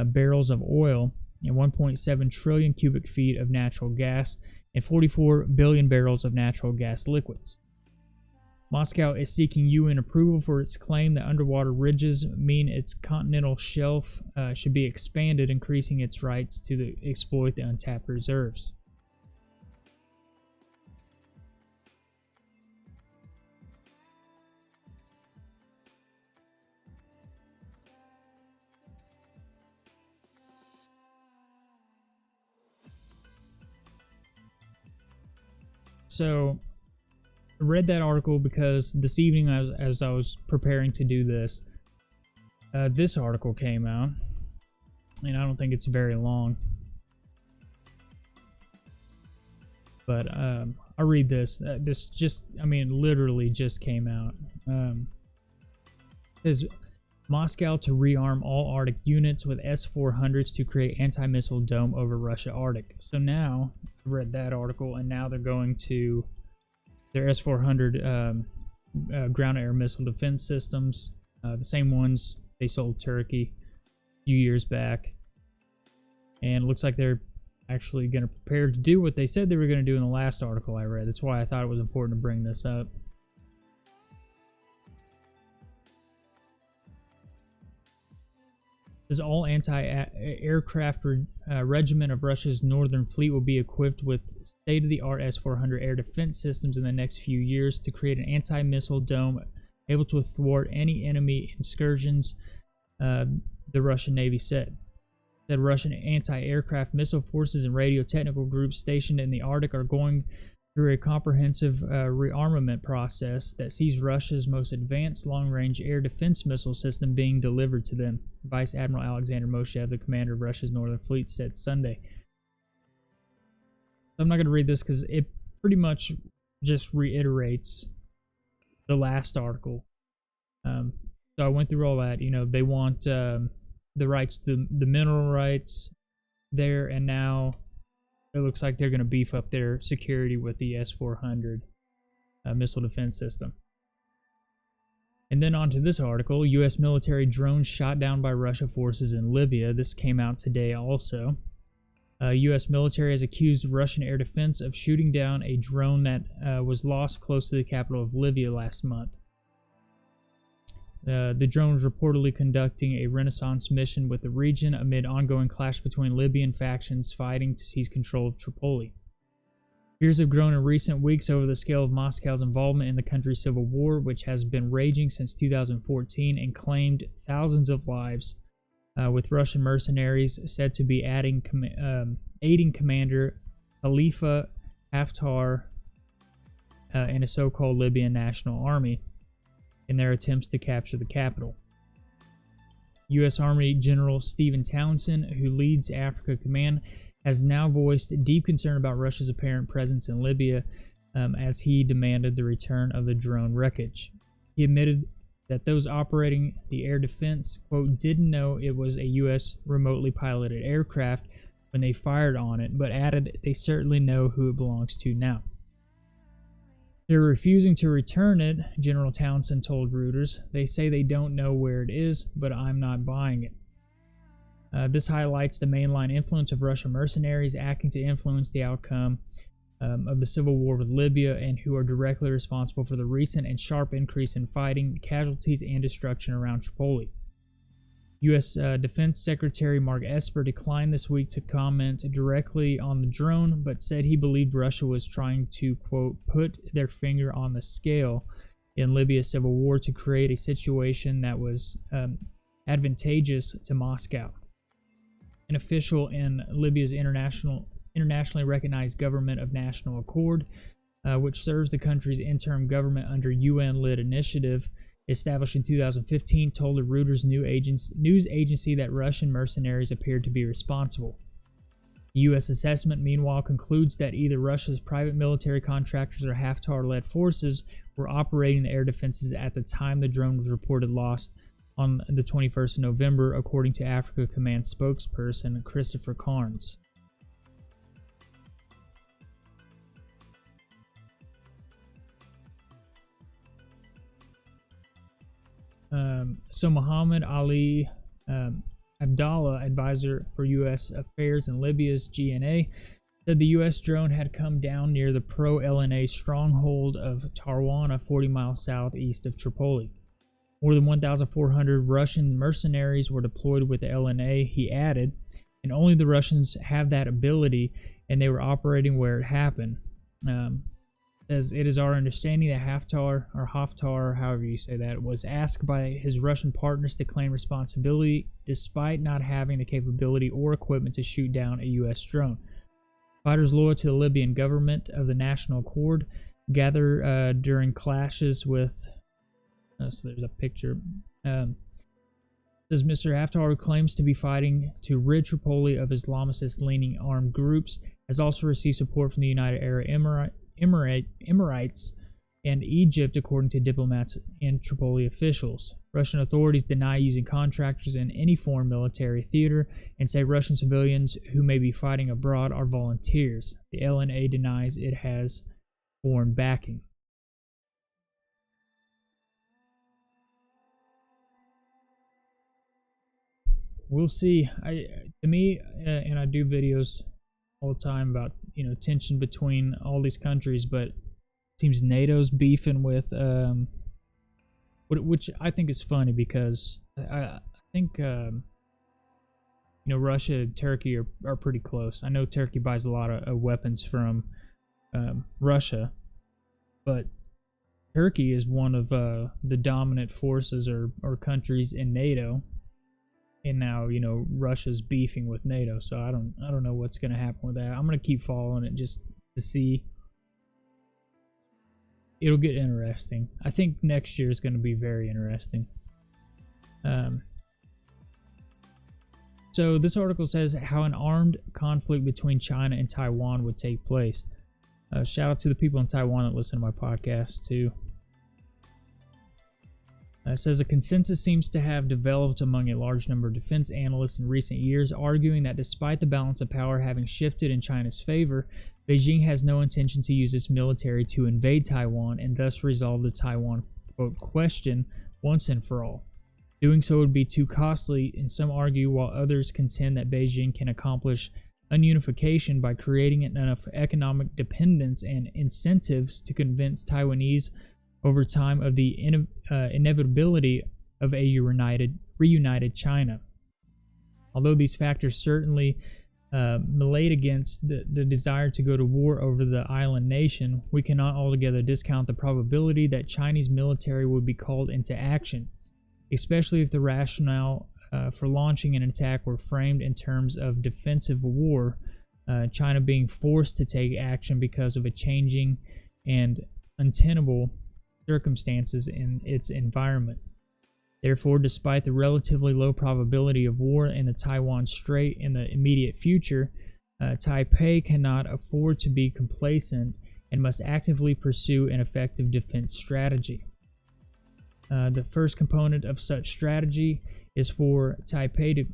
barrels of oil and 1.7 trillion cubic feet of natural gas and 44 billion barrels of natural gas liquids. Moscow is seeking UN approval for its claim that underwater ridges mean its continental shelf should be expanded, increasing its rights to exploit the untapped reserves. So, I read that article because this evening, as I was preparing to do this, this article came out, and I don't think it's very long. But I'll read this. This just, literally just came out. It says, Moscow to rearm all Arctic units with S-400s to create anti-missile dome over Russia Arctic. So now, I read that article, and now they're going to their S-400 ground-air missile defense systems, the same ones they sold Turkey a few years back. And it looks like they're actually going to prepare to do what they said they were going to do in the last article I read. That's why I thought it was important to bring this up. This all anti-aircraft regiment of Russia's Northern Fleet will be equipped with state-of-the-art S-400 air defense systems in the next few years to create an anti-missile dome able to thwart any enemy incursions, the Russian Navy said. That Russian anti-aircraft missile forces and radio technical groups stationed in the Arctic are going through a comprehensive rearmament process that sees Russia's most advanced long-range air defense missile system being delivered to them, Vice Admiral Alexander Moshev, the commander of Russia's Northern Fleet, said Sunday. I'm not going to read this because it pretty much just reiterates the last article. So I went through all that. You know, they want the rights, the mineral rights there, and now it looks like they're going to beef up their security with the S-400 missile defense system. And then on to this article, U.S. military drones shot down by Russia forces in Libya. This came out today also. U.S. military has accused Russian air defense of shooting down a drone that was lost close to the capital of Libya last month. The drone was reportedly conducting a renaissance mission with the region amid ongoing clash between Libyan factions fighting to seize control of Tripoli. Fears have grown in recent weeks over the scale of Moscow's involvement in the country's civil war, which has been raging since 2014 and claimed thousands of lives, with Russian mercenaries said to be aiding Commander Khalifa Haftar and a so-called Libyan National Army in their attempts to capture the capital. U.S. Army General Stephen Townsend, who leads Africa Command, has now voiced deep concern about Russia's apparent presence in Libya as he demanded the return of the drone wreckage. He admitted that those operating the air defense, quote, didn't know it was a U.S. remotely piloted aircraft, when they fired on it, but added they certainly know who it belongs to now. They're refusing to return it, General Townsend told Reuters. They say they don't know where it is, but I'm not buying it. This highlights the mainline influence of Russian mercenaries acting to influence the outcome of the civil war with Libya, and who are directly responsible for the recent and sharp increase in fighting, casualties, and destruction around Tripoli. U.S. Defense Secretary Mark Esper declined this week to comment directly on the drone, but said he believed Russia was trying to, quote, put their finger on the scale in Libya's civil war to create a situation that was advantageous to Moscow. An official in Libya's internationally recognized Government of National Accord, which serves the country's interim government under UN-led initiative, established in 2015, told the Reuters news agency that Russian mercenaries appeared to be responsible. The U.S. assessment, meanwhile, concludes that either Russia's private military contractors or Haftar-led forces were operating the air defenses at the time the drone was reported lost on the 21st of November, according to Africa Command spokesperson Christopher Carnes. So Muhammad Ali Abdallah, advisor for U.S. Affairs in Libya's GNA, said the U.S. drone had come down near the pro-LNA stronghold of Tarwana, 40 miles southeast of Tripoli. More than 1,400 Russian mercenaries were deployed with the LNA, he added, and only the Russians have that ability, and they were operating where it happened. As it is our understanding that Haftar, however you say that, was asked by his Russian partners to claim responsibility despite not having the capability or equipment to shoot down a U.S. drone. Fighters loyal to the Libyan government of the National Accord gather during clashes with... so there's a picture. Says Mr. Haftar, who claims to be fighting to rid Tripoli of Islamicist-leaning armed groups, has also received support from the United Arab Emirates and Egypt, according to diplomats and Tripoli officials. Russian authorities deny using contractors in any foreign military theater and say Russian civilians who may be fighting abroad are volunteers. The LNA denies it has foreign backing. We'll see. To me, and I do videos all the time about, tension between all these countries, but it seems NATO's beefing with, which I think is funny because I think, Russia and Turkey are pretty close. I know Turkey buys a lot of weapons from Russia, but Turkey is one of the dominant forces or countries in NATO. And now, Russia's beefing with NATO, so I don't know what's going to happen with that. I'm going to keep following it just to see. It'll get interesting. I think next year is going to be very interesting. So this article says how an armed conflict between China and Taiwan would take place. Shout out to the people in Taiwan that listen to my podcast too. It says a consensus seems to have developed among a large number of defense analysts in recent years, arguing that despite the balance of power having shifted in China's favor, Beijing has no intention to use its military to invade Taiwan and thus resolve the Taiwan, quote, question once and for all. Doing so would be too costly, and some argue, while others contend that Beijing can accomplish ununification by creating enough economic dependence and incentives to convince Taiwanese over time of the inevitability of a reunited China. Although these factors certainly milate against the desire to go to war over the island nation, we cannot altogether discount the probability that Chinese military would be called into action, especially if the rationale for launching an attack were framed in terms of defensive war, China being forced to take action because of a changing and untenable circumstances in its environment. Therefore, despite the relatively low probability of war in the Taiwan Strait in the immediate future, Taipei cannot afford to be complacent and must actively pursue an effective defense strategy. The first component of such strategy is for Taipei to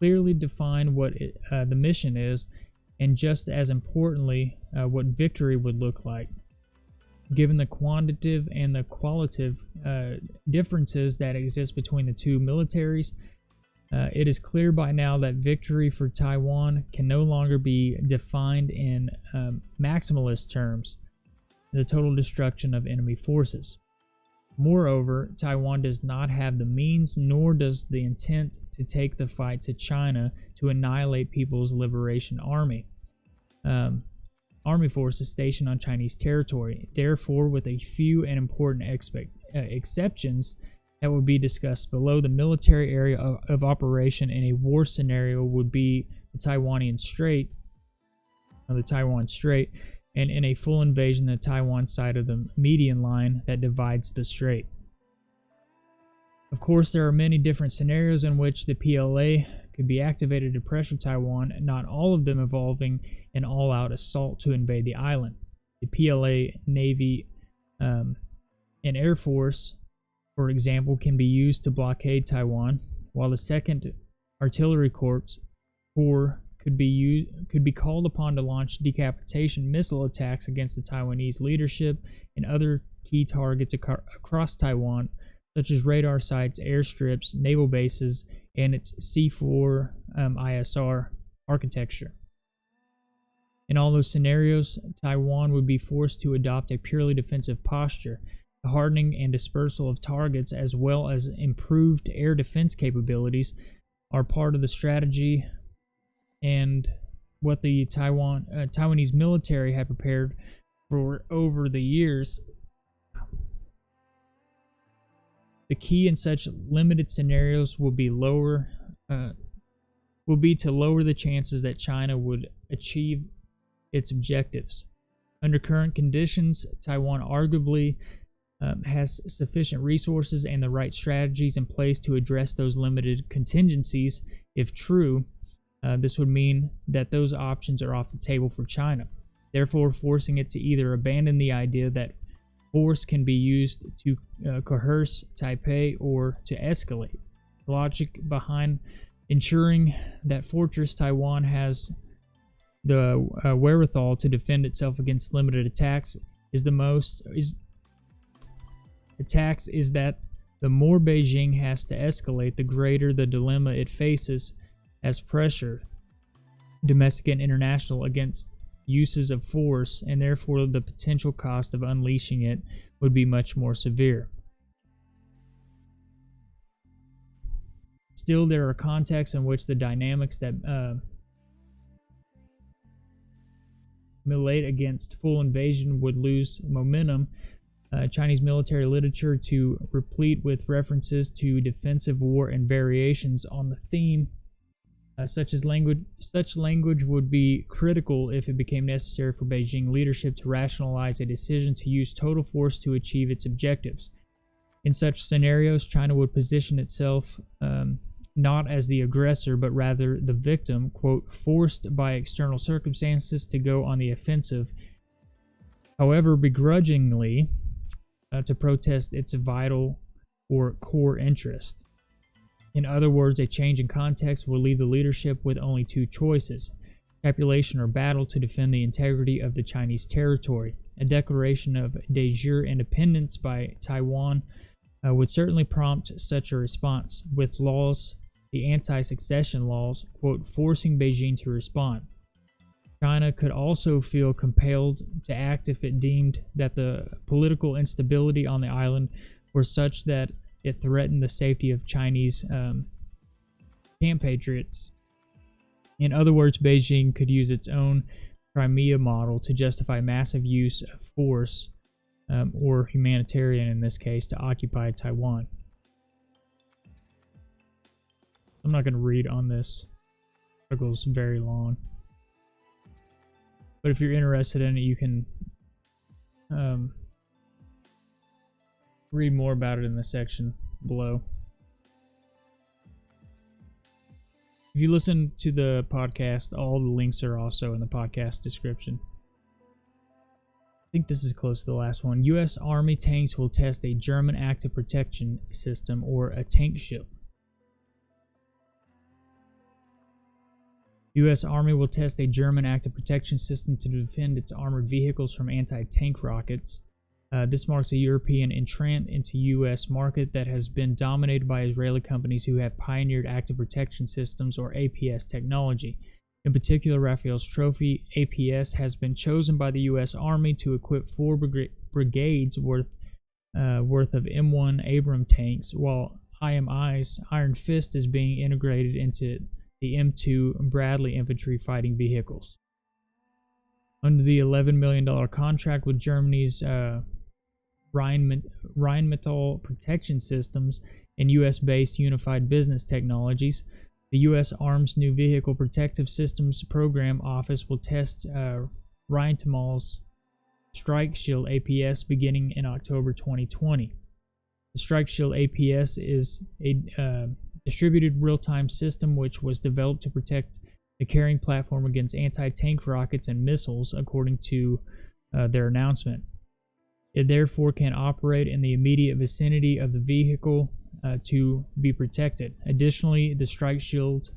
clearly define what the mission is, and just as importantly, what victory would look like. Given the quantitative and the qualitative differences that exist between the two militaries, it is clear by now that victory for Taiwan can no longer be defined in maximalist terms, the total destruction of enemy forces. Moreover, Taiwan does not have the means nor does the intent to take the fight to China to annihilate People's Liberation Army forces stationed on Chinese territory. Therefore, with a few and important exceptions that would be discussed below, the military area of operation in a war scenario would be the Taiwan Strait, and in a full invasion, the Taiwan side of the median line that divides the strait. Of course, there are many different scenarios in which the PLA could be activated to pressure Taiwan, not all of them involving an all-out assault to invade the island. The PLA Navy and Air Force, for example, can be used to blockade Taiwan, while the 2nd Artillery Corps could be called upon to launch decapitation missile attacks against the Taiwanese leadership and other key targets across Taiwan, such as radar sites, airstrips, naval bases, and its C4 ISR architecture. In all those scenarios, Taiwan would be forced to adopt a purely defensive posture. The hardening and dispersal of targets, as well as improved air defense capabilities, are part of the strategy and what the Taiwanese military had prepared for over the years. The key in such limited scenarios will be to lower the chances that China would achieve its objectives. Under current conditions, Taiwan arguably has sufficient resources and the right strategies in place to address those limited contingencies. If true, this would mean that those options are off the table for China, therefore forcing it to either abandon the idea that force can be used to coerce Taipei or to escalate. The logic behind ensuring that Fortress Taiwan has the wherewithal to defend itself against limited attacks is that the more Beijing has to escalate, the greater the dilemma it faces as pressure, domestic and international, against uses of force, and therefore the potential cost of unleashing it would be much more severe. Still, there are contexts in which the dynamics that militate against full invasion would lose momentum. Chinese military literature to replete with references to defensive war and variations on the theme. Such language would be critical if it became necessary for Beijing leadership to rationalize a decision to use total force to achieve its objectives. In such scenarios, China would position itself not as the aggressor, but rather the victim, quote, forced by external circumstances to go on the offensive, however begrudgingly, to protest its vital or core interest. In other words, a change in context will leave the leadership with only two choices: capitulation or battle to defend the integrity of the Chinese territory. A declaration of de jure independence by Taiwan would certainly prompt such a response, with laws, the anti-succession laws, quote, forcing Beijing to respond. China could also feel compelled to act if it deemed that the political instability on the island were such that it threatened the safety of Chinese camp patriots. In other words, Beijing could use its own Crimea model to justify massive use of force, or humanitarian in this case, to occupy Taiwan. I'm not going to read on this. The article is very long. But if you're interested in it, you can read more about it in the section below. If you listen to the podcast, all the links are also in the podcast description. I think this is close to the last one. U.S. Army tanks will test a German active protection system, or a tank ship. The U.S. Army will test a German active protection system to defend its armored vehicles from anti-tank rockets. This marks a European entrant into U.S. market that has been dominated by Israeli companies who have pioneered active protection systems, or APS technology. In particular, Raphael's Trophy APS has been chosen by the U.S. Army to equip 4 brigades worth of M1 Abrams tanks, while IMI's Iron Fist is being integrated into the M2 Bradley infantry fighting vehicles. Under the $11 million contract with Germany's Rheinmetall Protection Systems and U.S.-based Unified Business Technologies, the U.S. Army's New Vehicle Protective Systems Program Office will test Rheinmetall's Strike Shield APS beginning in October 2020. The Strike Shield APS is a distributed real-time system which was developed to protect the carrying platform against anti-tank rockets and missiles, according to their announcement. It therefore can operate in the immediate vicinity of the vehicle to be protected. Additionally, the Strike Shield,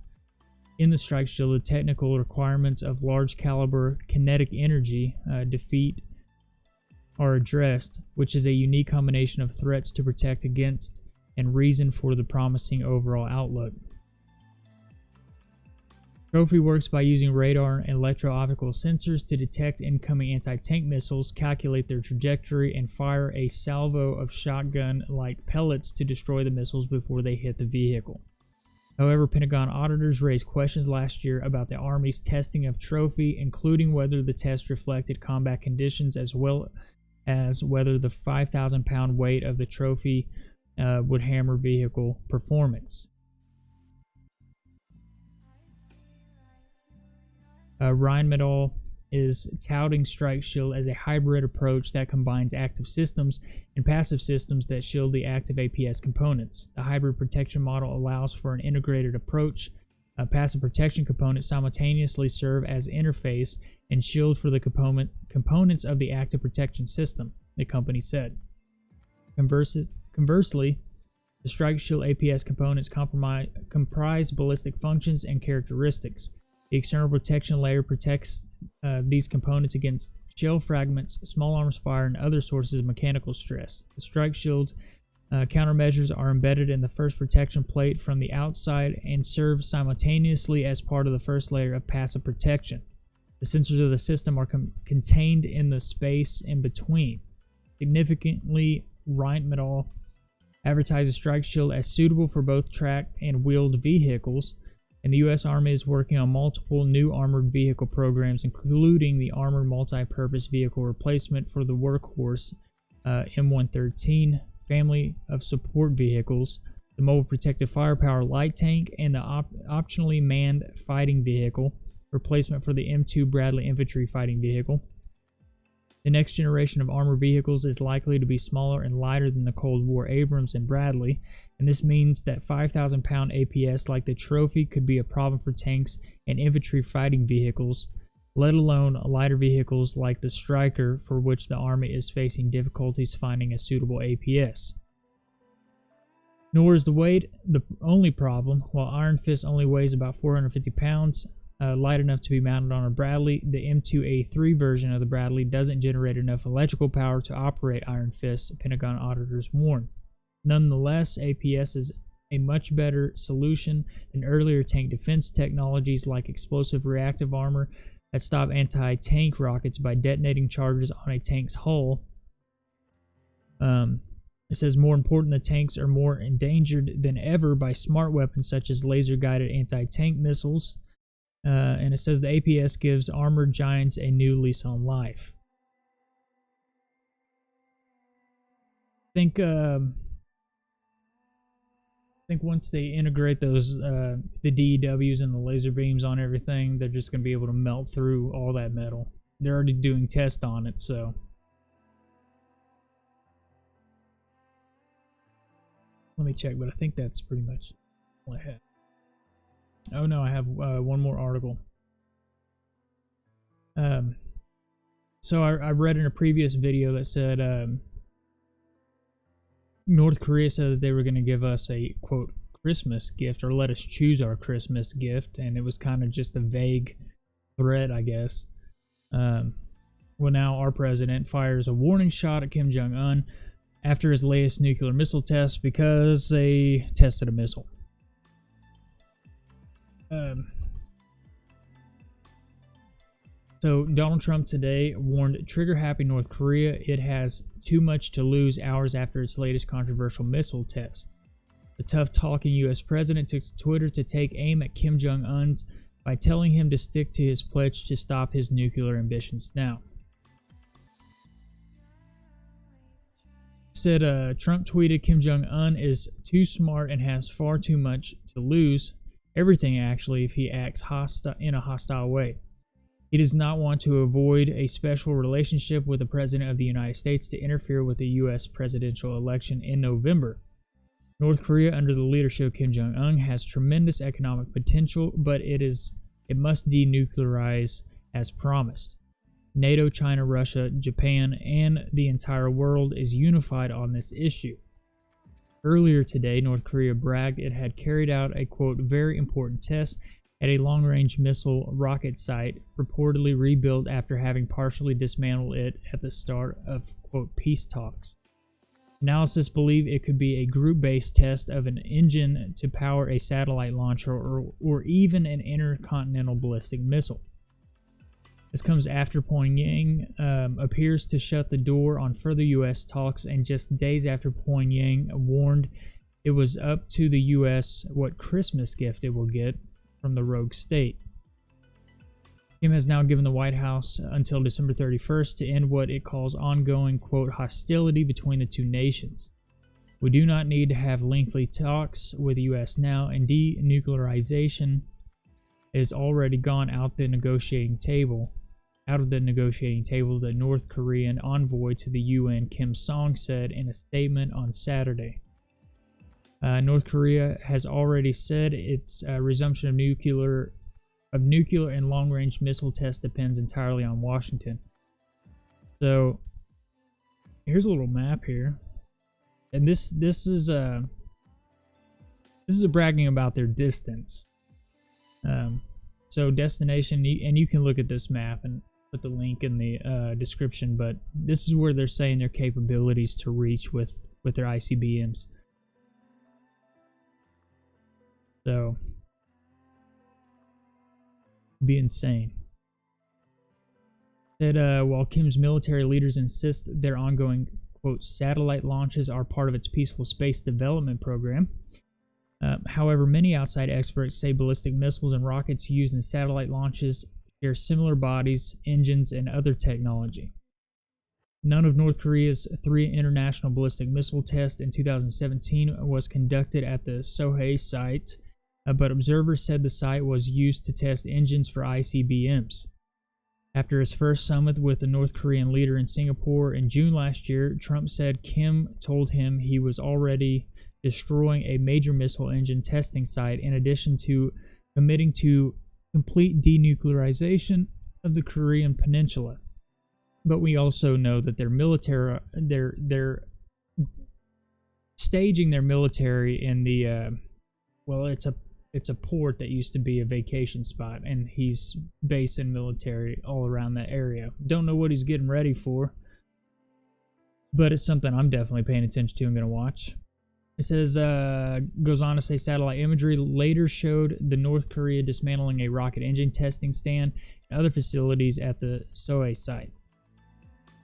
the technical requirements of large caliber kinetic energy defeat are addressed, which is a unique combination of threats to protect against and reason for the promising overall outlook. Trophy works by using radar and electro-optical sensors to detect incoming anti-tank missiles, calculate their trajectory, and fire a salvo of shotgun-like pellets to destroy the missiles before they hit the vehicle. However, Pentagon auditors raised questions last year about the Army's testing of Trophy, including whether the test reflected combat conditions as well as whether the 5,000-pound weight of the Trophy would hammer vehicle performance. Rheinmetall is touting Strike Shield as a hybrid approach that combines active systems and passive systems that shield the active APS components. The hybrid protection model allows for an integrated approach. Passive protection components simultaneously serve as interface and shield for the components of the active protection system, the company said. Conversely, the Strike Shield APS components comprise ballistic functions and characteristics. The external protection layer protects these components against shell fragments, small arms fire, and other sources of mechanical stress. The Strike Shield countermeasures are embedded in the first protection plate from the outside and serve simultaneously as part of the first layer of passive protection. The sensors of the system are contained in the space in between. Significantly, Rheinmetall advertises Strike Shield as suitable for both tracked and wheeled vehicles, and the U.S. Army is working on multiple new armored vehicle programs, including the Armored Multi-Purpose Vehicle Replacement for the Workhorse M113 family of support vehicles, the Mobile Protective Firepower Light Tank, and the optionally manned fighting vehicle replacement for the M2 Bradley infantry fighting vehicle. The next generation of armored vehicles is likely to be smaller and lighter than the Cold War Abrams and Bradley, and this means that 5,000-pound APS like the Trophy could be a problem for tanks and infantry fighting vehicles, let alone lighter vehicles like the Stryker, for which the Army is facing difficulties finding a suitable APS. Nor is the weight the only problem. While Iron Fist only weighs about 450 pounds, light enough to be mounted on a Bradley, the M2A3 version of the Bradley doesn't generate enough electrical power to operate Iron Fist, Pentagon auditors warn. Nonetheless, APS is a much better solution than earlier tank defense technologies like explosive reactive armor that stop anti-tank rockets by detonating charges on a tank's hull. It says, more important, the tanks are more endangered than ever by smart weapons such as laser-guided anti-tank missiles. And it says the APS gives armored giants a new lease on life. I think once they integrate those the DEWs and the laser beams on everything, they're just going to be able to melt through all that metal. They're already doing tests on it, so. Let me check, but I think that's pretty much all I have. Oh no, I have one more article. So I read in a previous video that said North Korea said that they were going to give us a, quote, Christmas gift, or let us choose our Christmas gift, and it was kind of just a vague threat, I guess. Well, now our president fires a warning shot at Kim Jong-un after his latest nuclear missile test because they tested a missile. So Donald Trump today warned trigger-happy North Korea it has too much to lose hours after its latest controversial missile test. The tough-talking U.S. president took to Twitter to take aim at Kim Jong-un by telling him to stick to his pledge to stop his nuclear ambitions now. Said Trump tweeted, Kim Jong-un is too smart and has far too much to lose, everything actually, if he acts in a hostile way. He does not want to avoid a special relationship with the President of the United States to interfere with the U.S. presidential election in November. North Korea, under the leadership of Kim Jong-un, has tremendous economic potential, but it must denuclearize as promised. NATO, China, Russia, Japan, and the entire world is unified on this issue. Earlier today, North Korea bragged it had carried out a, quote, very important test at a long-range missile rocket site, reportedly rebuilt after having partially dismantled it at the start of, quote, peace talks. Analysts believe it could be a group-based test of an engine to power a satellite launcher or even an intercontinental ballistic missile. This comes after Pyongyang appears to shut the door on further U.S. talks, and just days after Pyongyang warned it was up to the U.S. what Christmas gift it will get from the rogue state. Kim has now given the White House until December 31st to end what it calls ongoing, quote, hostility between the two nations. We do not need to have lengthy talks with the U.S. now, and denuclearization is already gone out of the negotiating table, the North Korean envoy to the UN, Kim Song, said in a statement on Saturday. North Korea has already said its resumption of nuclear and long-range missile tests depends entirely on Washington. So here's a little map here, and this is bragging about their distance. So destination, and you can look at this map and put the link in the description, but this is where they're saying their capabilities to reach with their ICBMs. So, be insane. Said while Kim's military leaders insist their ongoing, quote, satellite launches are part of its peaceful space development program. However, many outside experts say ballistic missiles and rockets used in satellite launches share similar bodies, engines, and other technology. None of North Korea's 3 international ballistic missile tests in 2017 was conducted at the Sohae site, but observers said the site was used to test engines for ICBMs. After his first summit with the North Korean leader in Singapore in June last year, Trump said Kim told him he was already destroying a major missile engine testing site, in addition to committing to complete denuclearization of the Korean Peninsula. But we also know that their military, they're staging their military in the it's a port that used to be a vacation spot, and he's basing military all around that area. Don't know what he's getting ready for, but it's something I'm definitely paying attention to and going to watch. It says, goes on to say, satellite imagery later showed the North Korea dismantling a rocket engine testing stand and other facilities at the Sohae site.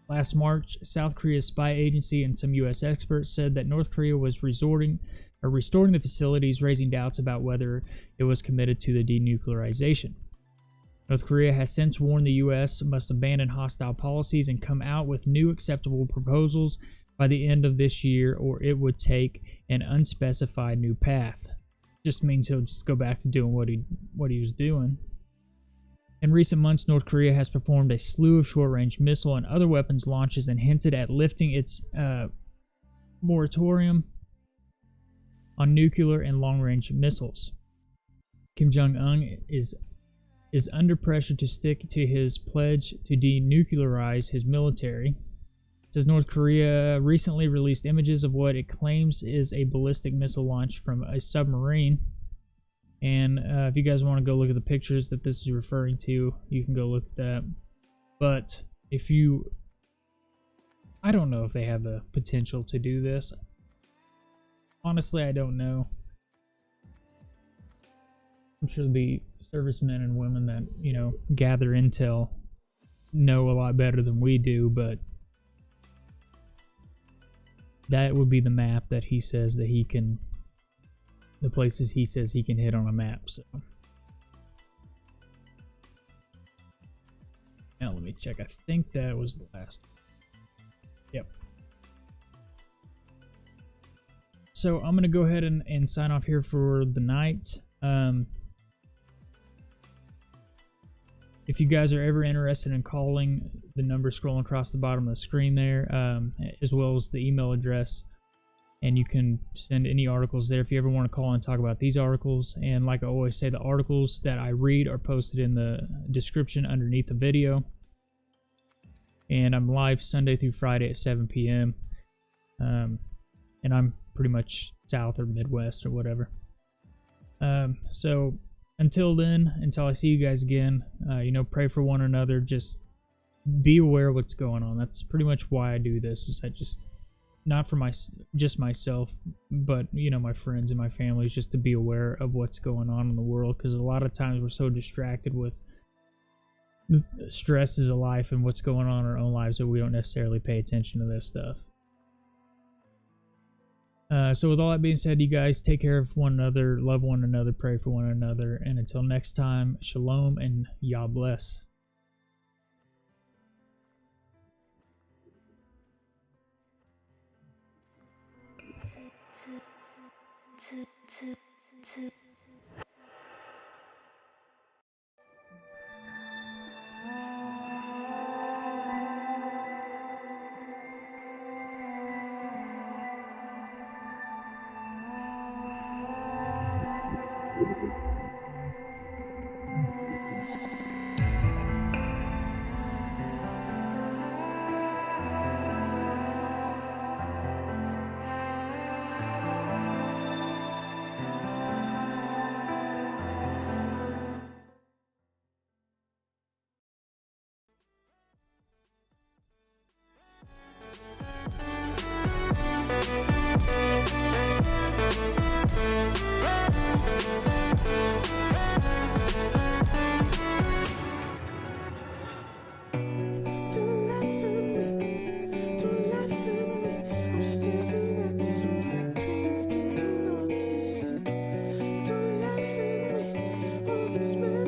Last March, South Korea's spy agency and some U.S. experts said that North Korea was restoring the facilities, raising doubts about whether it was committed to the denuclearization. North Korea has since warned the U.S. must abandon hostile policies and come out with new acceptable proposals by the end of this year, or it would take an unspecified new path. Just means he'll just go back to doing what he was doing. In recent months, North Korea has performed a slew of short-range missile and other weapons launches and hinted at lifting its moratorium on nuclear and long-range missiles. Kim Jong-un is under pressure to stick to his pledge to denuclearize his military. says North Korea recently released images of what it claims is a ballistic missile launch from a submarine. And if you guys want to go look at the pictures that this is referring to, you can go look at that. But if you... I don't know if they have the potential to do this. Honestly, I don't know. I'm sure the servicemen and women that, you know, gather intel know a lot better than we do, but that would be the map that he says that he can, the places he says he can hit on a map. So now let me check. I think that was the last. Yep. So I'm gonna go ahead and sign off here for the night. If you guys are ever interested in calling, the number scrolling across the bottom of the screen there, as well as the email address, and you can send any articles there if you ever want to call and talk about these articles. And like I always say, the articles that I read are posted in the description underneath the video. And I'm live Sunday through Friday at 7 p.m. And I'm pretty much South or Midwest or whatever. So until then, until I see you guys again, you know, pray for one another. Just be aware of what's going on. That's pretty much why I do this. Is I just, not for just myself, but you know, my friends and my family, is just to be aware of what's going on in the world. Because a lot of times we're so distracted with the stresses of life and what's going on in our own lives that we don't necessarily pay attention to this stuff. So with all that being said, you guys take care of one another, love one another, pray for one another, and until next time, shalom and Yah bless. This man